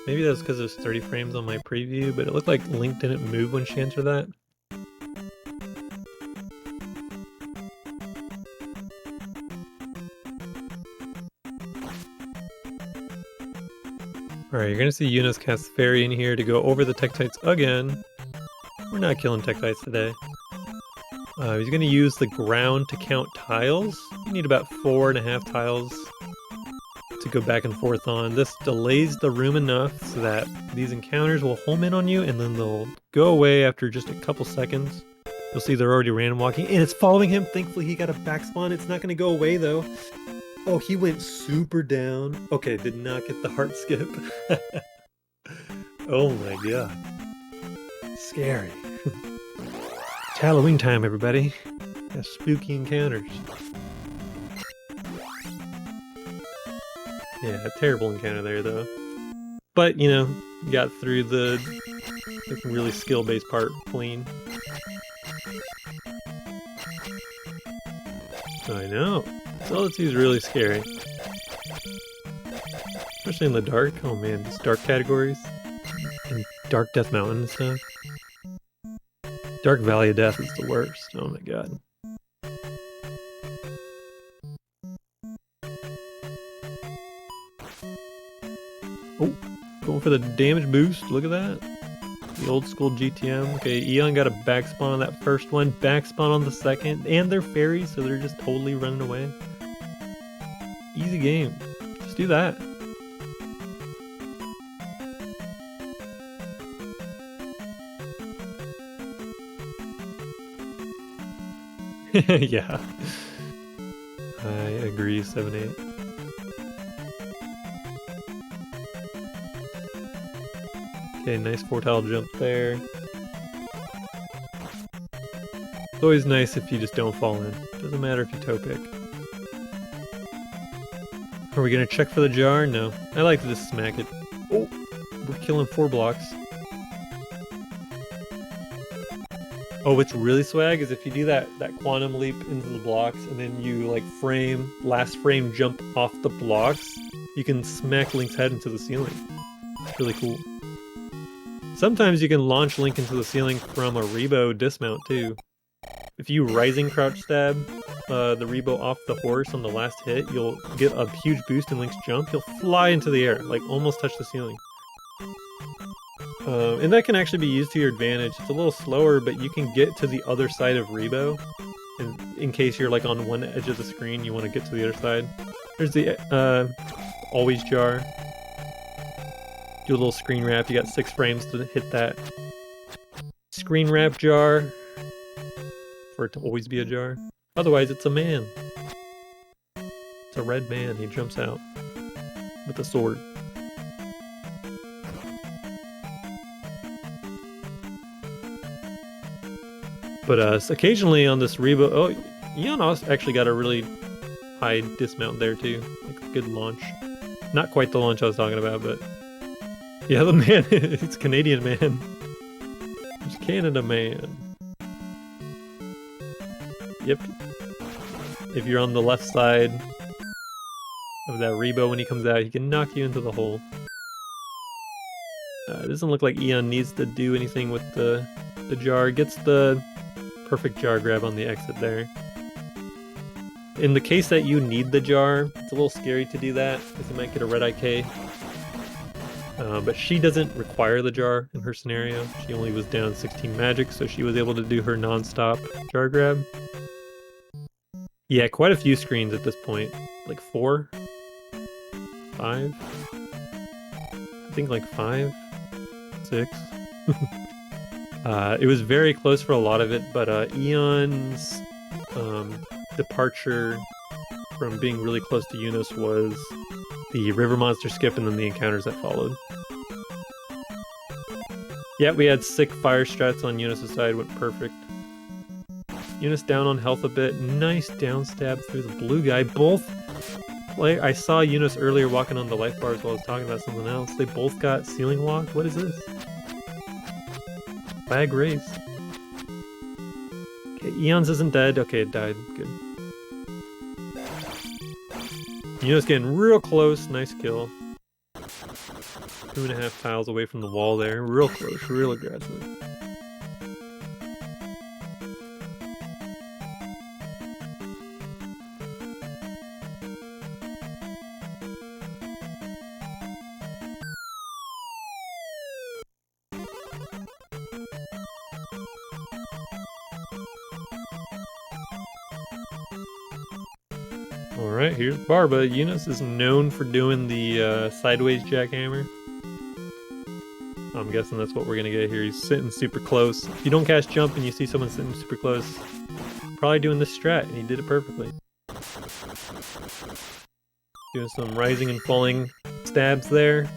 Maybe that's because there's 30 frames on my preview, but it looked like Link didn't move when she entered that. Alright, you're gonna see Eunos cast Fairy in here to go over the Tektites again. We're not killing Tektites today. He's going to use the ground to count tiles. You need about 4.5 tiles to go back and forth on. This delays the room enough so that these encounters will home in on you and then they'll go away after just a couple seconds. You'll see they're already random walking and it's following him. Thankfully he got a backspawn. It's not going to go away though. Oh, he went super down. Okay, did not get the heart skip. Oh my god. Scary. It's Halloween time, everybody. Got spooky encounters. Yeah, a terrible encounter there, though. But, you know, got through the really skill-based part clean. I know. Zelda 2 is really scary. Especially in the dark. Oh man, these dark categories. And Dark Death Mountain and stuff. Dark Valley of Death is the worst. Oh my god. Oh, going for the damage boost. Look at that. The old school GTM. Okay, Eon got a back spawn on that first one, back spawn on the second, and they're fairies, so they're just totally running away. Easy game. Just do that. Yeah. I agree, 7-8. Okay, nice 4-tile jump there. It's always nice if you just don't fall in. Doesn't matter if you toe pick. Are we gonna check for the jar? No. I like to just smack it. Oh! We're killing 4 blocks. Oh, what's really swag is if you do that quantum leap into the blocks and then you like last frame jump off the blocks, you can smack Link's head into the ceiling. It's really cool. Sometimes you can launch Link into the ceiling from a Rebo dismount too. If you rising crouch stab the Rebo off the horse on the last hit, you'll get a huge boost in Link's jump. You'll fly into the air, like almost touch the ceiling. And that can actually be used to your advantage. It's a little slower, but you can get to the other side of Rebo. In case you're like on one edge of the screen, you want to get to the other side. There's the always jar. Do a little screen wrap. You got 6 frames to hit that. Screen wrap jar. For it to always be a jar. Otherwise, it's a man. It's a red man. He jumps out with a sword. But occasionally on this Rebo... Oh, Eunos actually got a really high dismount there too. Like a good launch. Not quite the launch I was talking about, but... Yeah, the man, it's Canadian man. It's Canada man. Yep. If you're on the left side of that Rebo when he comes out, he can knock you into the hole. It doesn't look like Eon needs to do anything with the jar. Gets the perfect jar grab on the exit there. In the case that you need the jar, it's a little scary to do that, because you might get a red IK. But she doesn't require the jar in her scenario. She only was down 16 magic, so she was able to do her non-stop jar grab. Yeah, quite a few screens at this point. Like 4? 5? I think like 5? 6? It was very close for a lot of it, but Eon's departure from being really close to Eunos was the river monster skip and then the encounters that followed. Yeah, we had sick fire strats on Eunos' side, went perfect. Eunos down on health a bit. Nice down stab through the blue guy. Both I saw Eunos earlier walking on the life bars while I was talking about something else. They both got ceiling locked. What is this? Flag race. Okay, Eon's isn't dead. Okay, it died. Good. Eunos getting real close. Nice kill. 2.5 tiles away from the wall there. Real close. Real aggressive. Alright, here's Barba. Eunos is known for doing the sideways jackhammer. I'm guessing that's what we're gonna get here. He's sitting super close. If you don't cast jump and you see someone sitting super close, probably doing this strat, and he did it perfectly. Doing some rising and falling stabs there.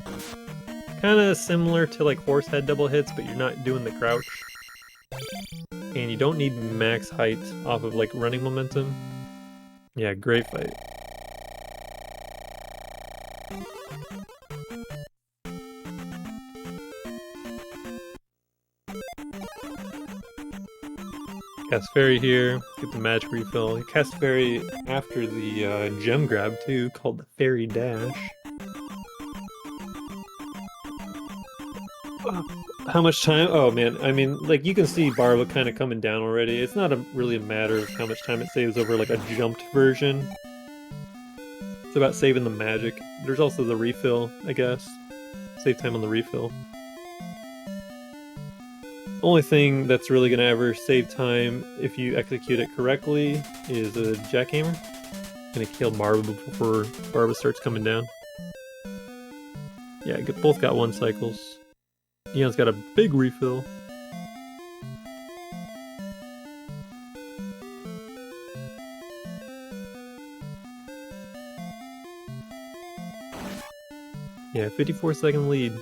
Kinda similar to like horse head double hits, but you're not doing the crouch. And you don't need max height off of like running momentum. Yeah, great fight. Cast Fairy here, get the magic refill. You cast Fairy after the gem grab too, called the Fairy Dash. How much time? Oh man, I mean, like you can see Barba kind of coming down already. It's not really a matter of how much time it saves over like a jumped version. It's about saving the magic. There's also the refill, I guess. Save time on the refill. Only thing that's really going to ever save time if you execute it correctly is a jackhammer. Gonna kill Barba before Barba starts coming down. Yeah, both got 1 cycles. Eon's got a big refill. Yeah, 54-second lead.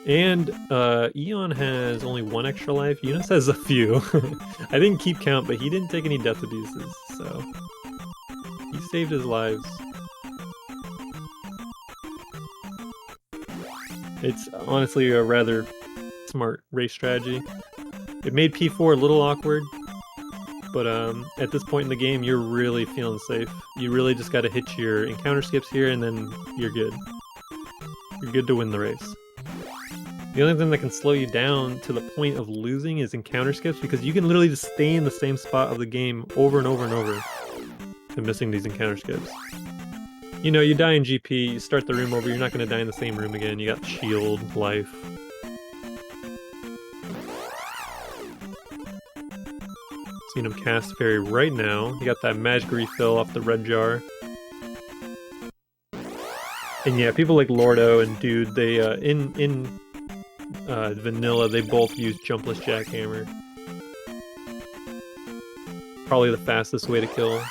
And Eon has only 1 extra life. Eunos has a few. I didn't keep count, but he didn't take any death abuses, so he saved his lives. It's honestly a rather smart race strategy. It made P4 a little awkward, but at this point in the game, you're really feeling safe. You really just got to hit your encounter skips here, and then you're good. You're good to win the race. The only thing that can slow you down to the point of losing is encounter skips, because you can literally just stay in the same spot of the game over and over and over to missing these encounter skips. You know, you die in GP, you start the room over, you're not going to die in the same room again. You got shield, life. Seeing him cast Fairy right now. You got that magic refill off the red jar. And yeah, people like Lordo and Dude, they in vanilla, they both use jumpless jackhammer. Probably the fastest way to kill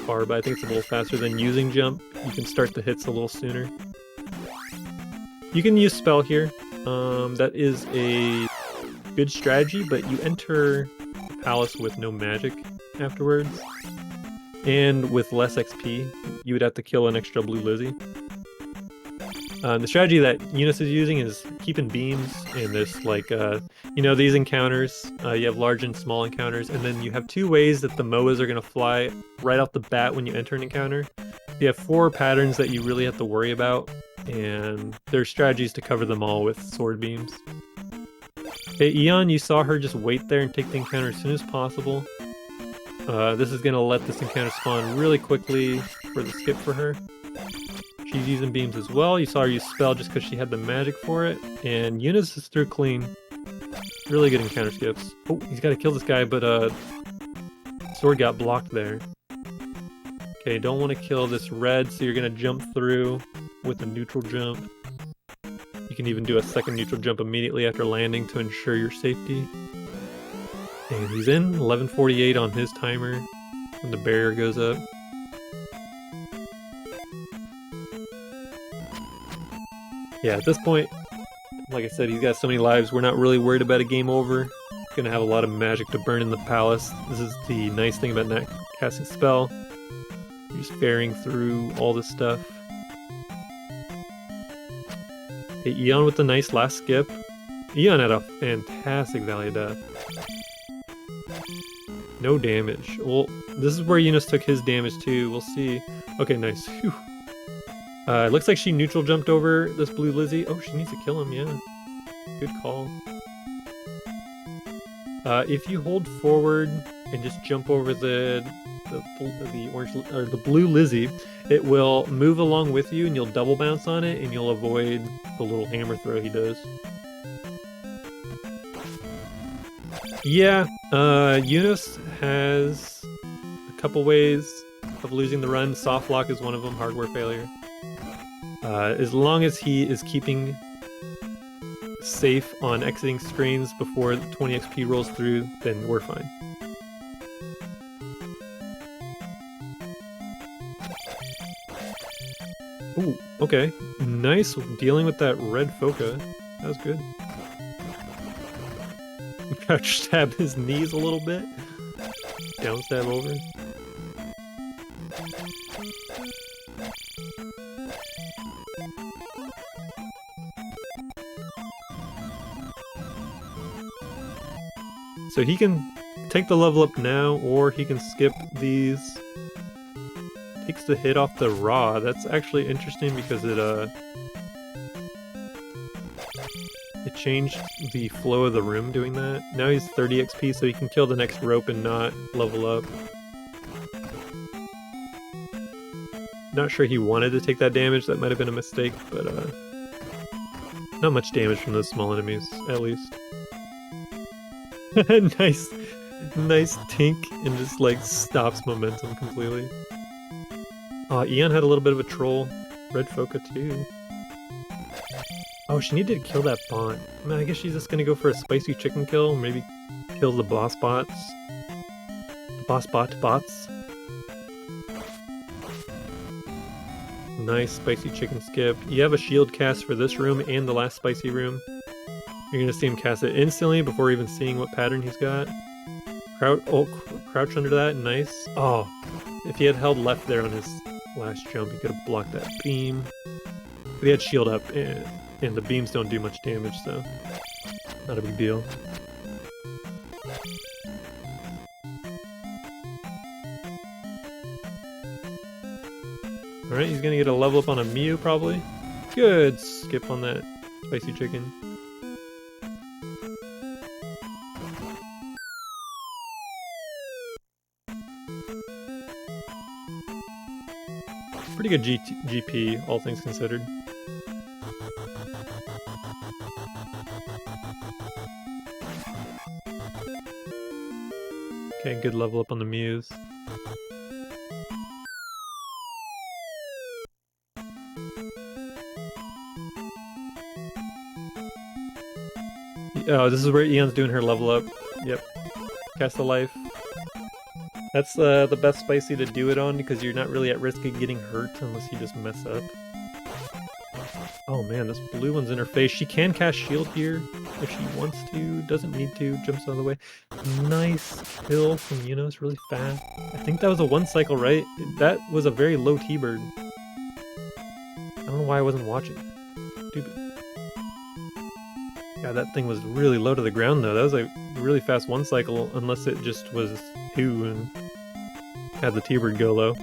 Barba. I think it's a little faster than using jump. You can start the hits a little sooner. You can use spell here. That is a good strategy, but you enter the palace with no magic afterwards. And with less XP, you would have to kill an extra blue Lizzie. The strategy that Eunos is using is keeping beams and this, like, you know, these encounters. You have large and small encounters, and then you have 2 ways that the MOAs are going to fly right off the bat when you enter an encounter. You have 4 patterns that you really have to worry about, and there's strategies to cover them all with sword beams. Okay, Eon, you saw her just wait there and take the encounter as soon as possible. This is going to let this encounter spawn really quickly for the skip for her. She's using beams as well. You saw her use spell just because she had the magic for it. And Eunos is through clean. Really good encounter skips. Oh, he's got to kill this guy, but sword got blocked there. Okay, don't want to kill this red, so you're going to jump through with a neutral jump. You can even do a second neutral jump immediately after landing to ensure your safety. And he's in. 11:48 on his timer when the barrier goes up. Yeah, at this point, like I said, he's got so many lives, we're not really worried about a game over. He's gonna have a lot of magic to burn in the palace. This is the nice thing about not casting spell. You're just ferrying through all this stuff. Hey, Eon with the nice last skip. Eon had a fantastic Valley of Death. No damage. Well, this is where Eunos took his damage too. We'll see. Okay, nice. Whew. It looks like she neutral jumped over this blue Lizzie. Oh, she needs to kill him, yeah. Good call. If you hold forward and just jump over the orange or the blue Lizzie, it will move along with you and you'll double bounce on it and you'll avoid the little hammer throw he does. Yeah, Eunos has a couple ways of losing the run. Soft lock is one of them, hardware failure. As long as he is keeping safe on exiting screens before 20 XP rolls through, then we're fine. Ooh, okay. Nice dealing with that red Foca. That was good. Crouch stab his knees a little bit. Down stab over. So he can take the level up now, or he can skip these. Takes the hit off the raw. That's actually interesting because it changed the flow of the room doing that. Now he's 30 XP, so he can kill the next rope and not level up. Not sure he wanted to take that damage. That might have been a mistake, but not much damage from those small enemies, at least. Nice tink, and just like stops momentum completely. Eon had a little bit of a troll. Red Foca too. Oh, she needed to kill that bot. I mean, I guess she's just gonna go for a spicy chicken kill. Maybe kill the boss bots. The boss bots. Nice spicy chicken skip. You have a shield cast for this room and the last spicy room. You're gonna see him cast it instantly before even seeing what pattern he's got. Crouch under that, nice. Oh, if he had held left there on his last jump, he could have blocked that beam. But he had shield up, and the beams don't do much damage, so not a big deal. Alright, he's gonna get a level up on a Mew, probably. Good skip on that spicy chicken. Pretty good GP, all things considered. Okay, good level up on the Mews. Oh, this is where Eon's doing her level up. Yep. Cast the life. That's the best spicy to do it on because you're not really at risk of getting hurt unless you just mess up. Oh man, this blue one's in her face. She can cast shield here if she wants to, doesn't need to, jumps out of the way. Nice kill from Eunos, really fast. I think that was a 1 cycle, right? That was a very low T-bird. I don't know why I wasn't watching. Stupid. God, that thing was really low to the ground though. That was a really fast 1 cycle, unless it just was 2 and had the T-bird go low.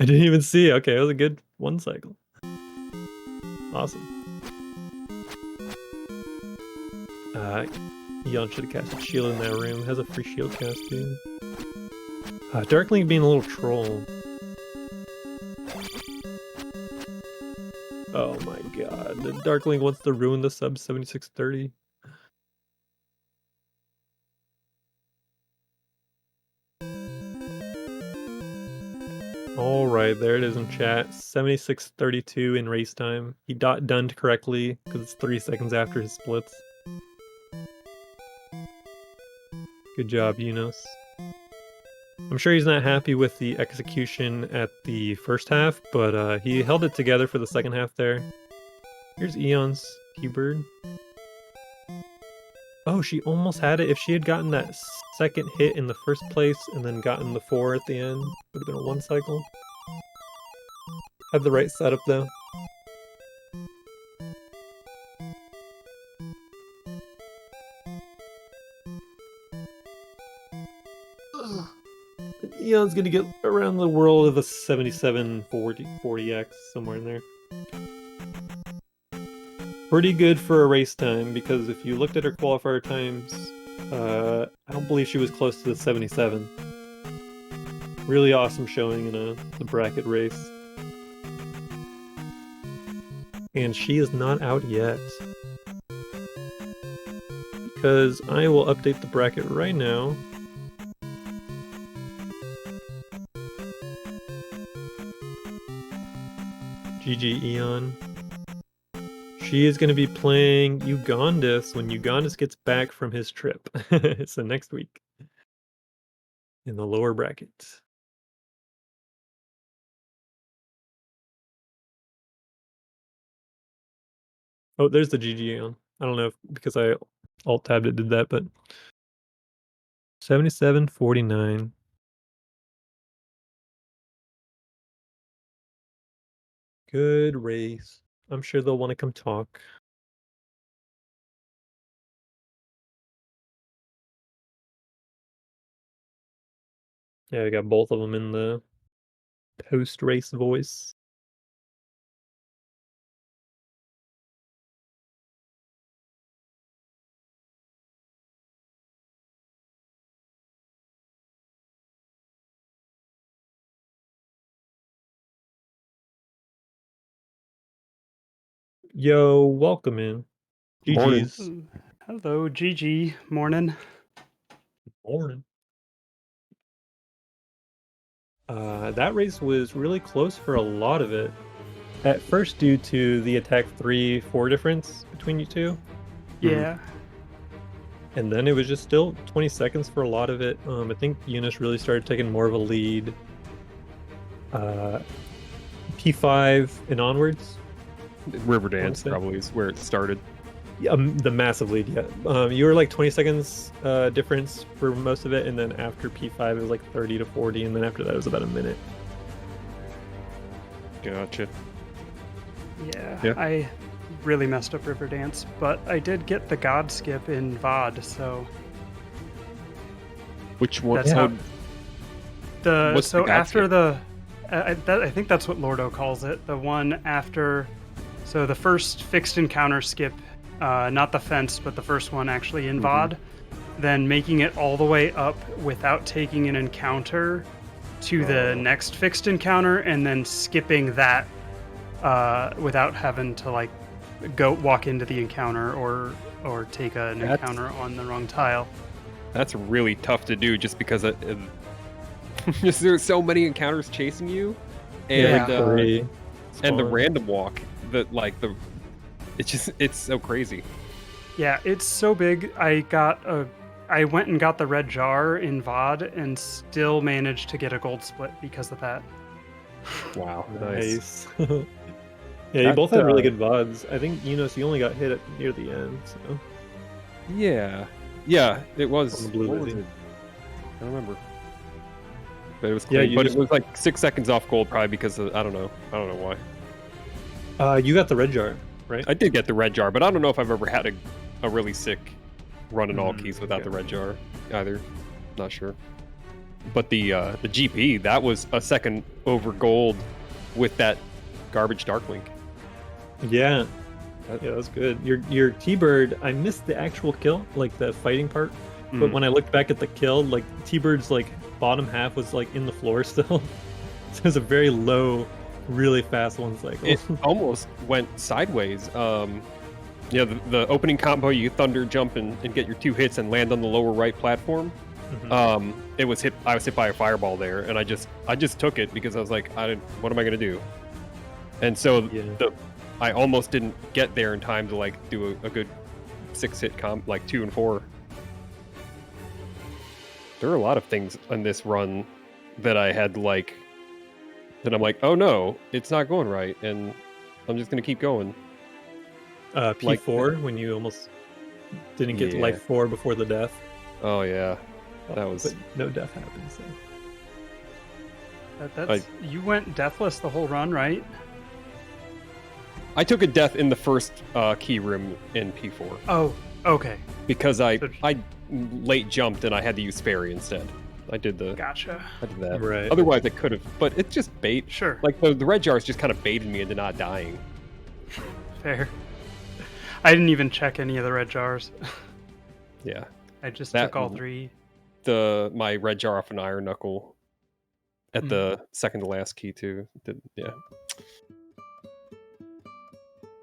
I didn't even see it. Okay, it was a good 1 cycle. Awesome. Eon should have casted shield in that room. Has a free shield cast too. Darkling being a little troll. Oh my god, the Darkling wants to ruin the sub 7630. Alright, there it is in chat. 7632 in race time. He dunned correctly because it's 3 seconds after his splits. Good job, Eunos. I'm sure he's not happy with the execution at the first half, but he held it together for the second half there. Here's Eon's T-bird. Oh, she almost had it. If she had gotten that second hit in the first place and then gotten the 4 at the end, would have been a 1 cycle. Had the right setup though. Eon's gonna get around the world of a 7740x, somewhere in there. Pretty good for a race time, because if you looked at her qualifier times, I don't believe she was close to the 77. Really awesome showing in the bracket race. And she is not out yet. Because I will update the bracket right now. GG Eon. She is going to be playing Ugandis when Ugandis gets back from his trip. So next week. In the lower bracket. Oh, there's the GG Eon. I don't know if because I alt-tabbed it did that, but 7749. Good race. I'm sure they'll want to come talk. Yeah, I got both of them in the post-race voice. Yo, welcome in. Morning. GG's. Hello, GG. Morning. Morning. That race was really close for a lot of it. At first, due to the attack 3-4 difference between you two, Yeah. and then it was just still 20 seconds for a lot of it. I think Eunos really started taking more of a lead. P5 and onwards. River Dance probably is where it started. Yeah, the massive lead, yeah. You were like 20 seconds difference for most of it, and then after P5 it was like 30 to 40, and then after that it was about a minute. Gotcha. Yeah. I really messed up River Dance, but I did get the God skip in VOD, so Which one? that's how What's the so God after skip? the I think that's what Lordo calls it. The one after, so the first fixed encounter skip, not the fence, but the first one actually in VOD, then making it all the way up without taking an encounter to the next fixed encounter, and then skipping that without having to like go walk into the encounter or take an encounter on the wrong tile. That's really tough to do just because just there's so many encounters chasing you, and Yeah. and the random walk it's so crazy. Yeah, it's so big. I went and got the red jar in VOD and still managed to get a gold split because of that. Wow, Nice. Yeah, you both had really good VODs. I think Eunos, you only got hit near the end. So Yeah, it was. On the blue What was lizzie. it? I don't remember. But it was Yeah, clean. But it was like 6 seconds off gold, probably because of, I don't know why. you got the red jar, right? I did get the red jar, but I don't know if I've ever had a really sick run in all Mm, keys without okay. the red jar either. Not sure. But the GP, that was a second over gold with that garbage Dark Link. Yeah. Yeah, that was good. Your T-Bird, I missed the actual kill, like the fighting part. But when I looked back at the kill, like T-Bird's like bottom half was like in the floor still. So it was a very low, really fast one cycle. It almost went sideways. The opening combo, you thunder jump and get your 2 hits and land on the lower right platform. Mhm. I was hit by a fireball there, and I just took it because I was like, what am I gonna do? And so Yeah. I almost didn't get there in time to like do a good 6-hit comp, like 2 and 4. There are a lot of things in this run that I had like that I'm like, oh no, it's not going right, and I'm just gonna keep going. P4 when you almost didn't get to Yeah. life 4 before the death. Oh yeah, that was. But no death happened. So. You went deathless the whole run, right? I took a death in the first key room in P4 Oh, okay. because I late jumped and I had to use fairy instead. I did that. Right. Otherwise, I could have, but it's just bait. Sure. Like the red jars just kind of baited me into not dying. Fair. I didn't even check any of the red jars. Yeah. I just That- took all 3. My red jar off an iron knuckle at the second to last key too. Yeah.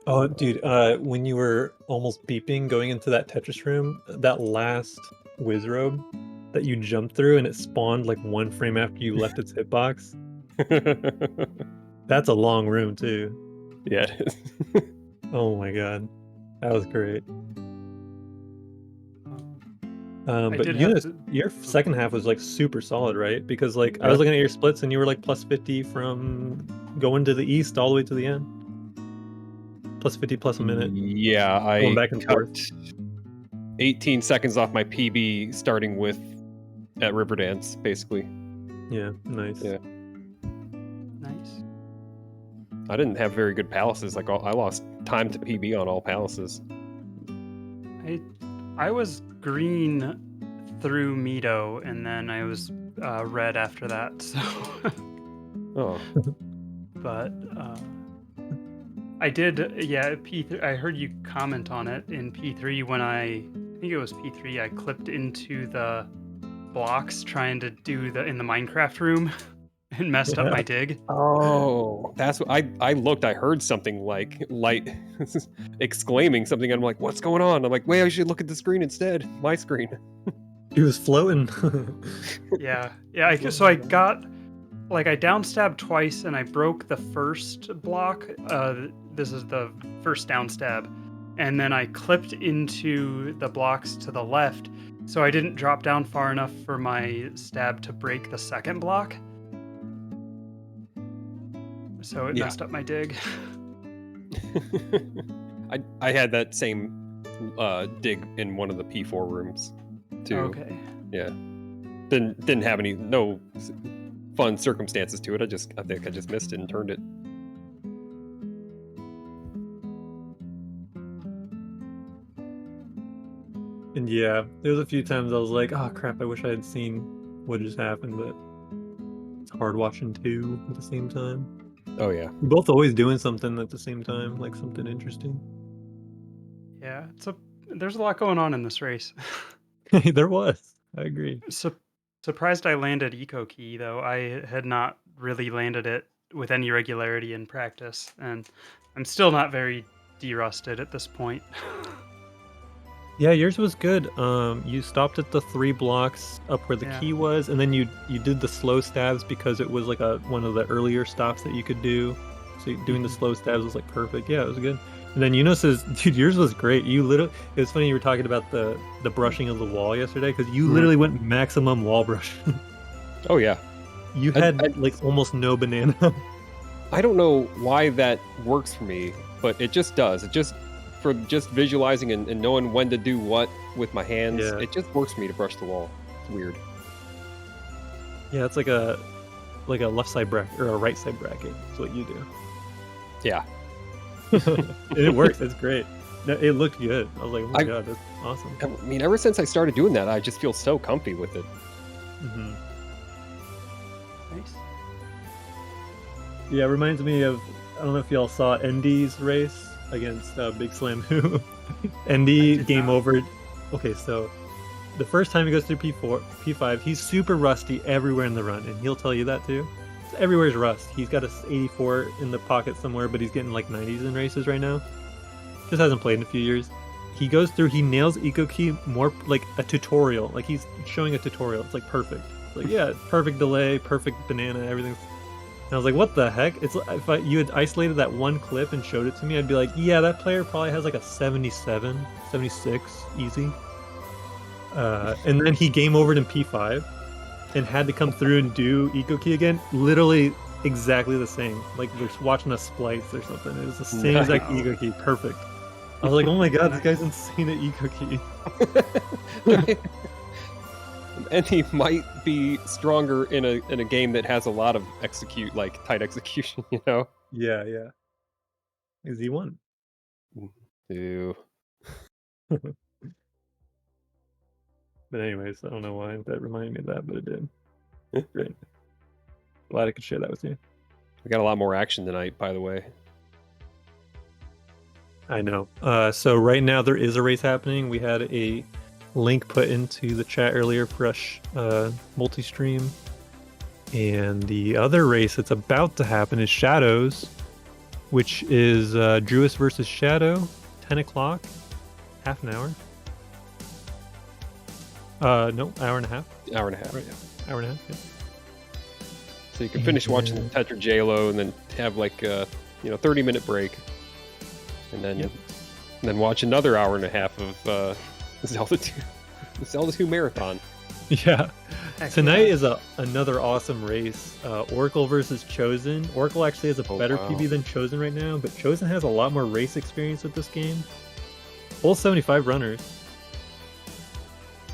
Oh, dude, when you were almost beeping going into that Tetris room, that last whiz robe that you jumped through and it spawned like 1 frame after you left its hitbox. That's a long room too. Yeah, it is. Oh my god. That was great. But did Eunice, have your second half was like super solid, right? Because like I was looking at your splits and you were like plus 50 from going to the east all the way to the end. Plus 50 plus a minute. Yeah, I Going back and cut forth. 18 seconds off my PB starting with at Riverdance, basically. Yeah, nice. Yeah. Nice. I didn't have very good palaces. Like I lost time to PB on all palaces. I was green through Mito, and then I was red after that. So, Oh, but I did. Yeah, P3. I heard you comment on it in P3 when I think it was P3. I clipped into the blocks trying to do in the Minecraft room and messed up my dig. oh, that's what I looked. I heard something like light exclaiming something. And I'm like, what's going on? I'm like, wait, I should look at the screen instead. My screen. He was floating. Yeah. So I got I downstabbed twice and I broke the first block. This is the first downstab, and then I clipped into the blocks to the left, so I didn't drop down far enough for my stab to break the second block. So it messed up my dig. I had that same dig in one of the P4 rooms too. Okay. Yeah. Didn't have no fun circumstances to it. I think I just missed it and turned it. And yeah, there was a few times I was like, oh crap, I wish I had seen what just happened, but it's hard watching two at the same time. Oh yeah. We're both always doing something at the same time, like something interesting. Yeah, there's a lot going on in this race. There was. I agree. Surprised I landed Eco Key, though. I had not really landed it with any regularity in practice, and I'm still not very derusted at this point. Yeah, yours was good. You stopped at the 3 blocks up where the key was, and then you did the slow stabs because it was like one of the earlier stops that you could do. So doing the slow stabs was like perfect. Yeah, it was good. And then Eunos dude, yours was great. It was funny you were talking about the brushing of the wall yesterday, because you literally went maximum wall brush. Oh yeah. You had like almost no banana. I don't know why that works for me, but it just does. It just for just visualizing and knowing when to do what with my hands. Yeah. It just works for me to brush the wall. It's weird. Yeah, it's like a left side bracket or a right side bracket. That's what you do. Yeah. It works. It's great. It looked good. I was like, oh my god, that's awesome. I mean, ever since I started doing that, I just feel so comfy with it. Mm-hmm. Nice. Yeah, it reminds me of, I don't know if y'all saw Endy's race against Big Slam Who. Endy game over. Okay, so the first time he goes through P4, P5, he's super rusty everywhere in the run, and he'll tell you that too. Everywhere's rust. He's got a 84 in the pocket somewhere, but he's getting like 90s in races right now. Just hasn't played in a few years. He goes through, he nails Eco Key more like a tutorial. Like he's showing a tutorial. It's like perfect. It's like, yeah, perfect delay, perfect banana, everything's. And I was like, what the heck? It's like, if you had isolated that one clip and showed it to me, I'd be like, yeah, that player probably has like a 77, 76, easy. And then he game overed in P5 and had to come through and do Eco Key again. Literally exactly the same. Like we're watching a splice or something. It was the same exact Eco Key. Perfect. I was like, oh my god, this guy's insane at Eco Key. And he might be stronger in a game that has a lot of tight execution, you know? Yeah. Is he won? Ew. But anyways, I don't know why that reminded me of that, but it did. Great. Glad I could share that with you. We got a lot more action tonight, by the way. I know. So right now there is a race happening. We had a link put into the chat earlier for us multi-stream. And the other race that's about to happen is Shadows, which is Druis versus Shadow, 10 o'clock, half an hour. No, hour and a half. Hour and a half. Right, hour and a half, yeah. So you can finish watching Tetra JLo and then have like a 30-minute break. And then watch another hour and a half of Zelda 2. Zelda 2 marathon. Yeah. Tonight is another awesome race. Oracle versus Chosen. Oracle actually has a better PB than Chosen right now, but Chosen has a lot more race experience with this game. Full 75 runners.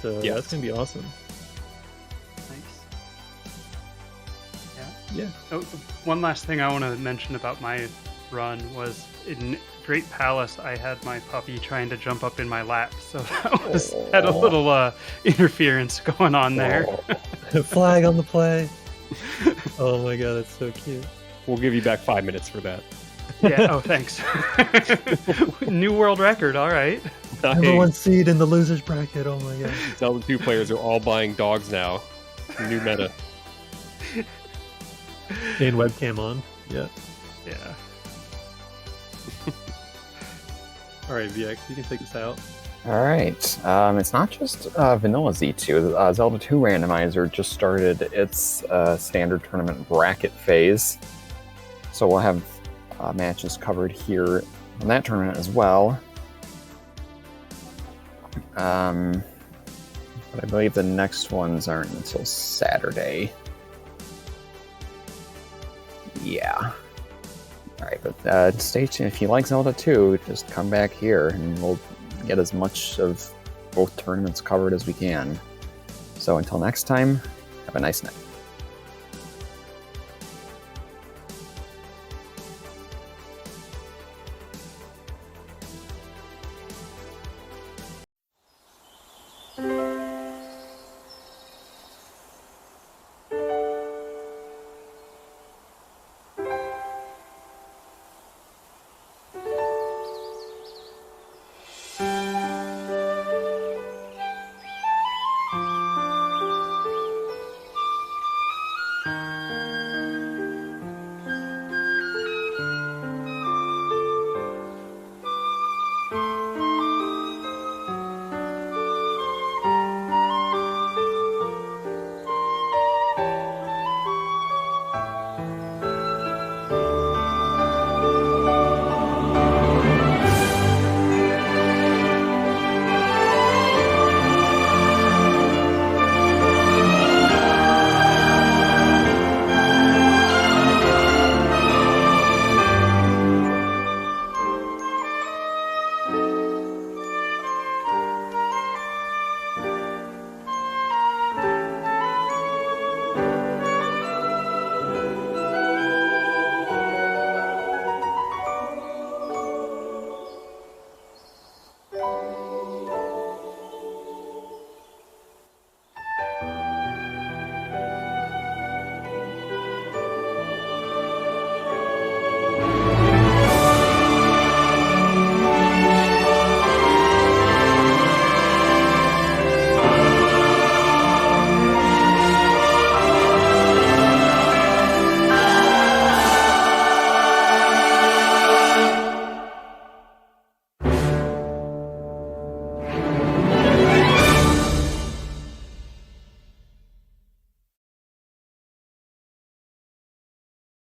So that's going to be awesome. Nice. Yeah. Oh, one last thing I want to mention about my run was Great Palace, I had my puppy trying to jump up in my lap, so that was had a little interference going on there. Flag on the play. Oh my god, that's so cute. We'll give you back 5 minutes for that. Yeah. Oh, thanks. New world record. All right. Number 1 seed in the losers bracket. Oh my god. Zelda 2 players are all buying dogs now. New meta. And webcam on. Yeah. Yeah. All right, VX, you can take this out. All right. It's not just vanilla Z2. Zelda 2 randomizer just started its standard tournament bracket phase. So we'll have matches covered here on that tournament as well. But I believe the next ones aren't until Saturday. Yeah. Alright, but stay tuned. If you like Zelda 2, just come back here and we'll get as much of both tournaments covered as we can. So until next time, have a nice night.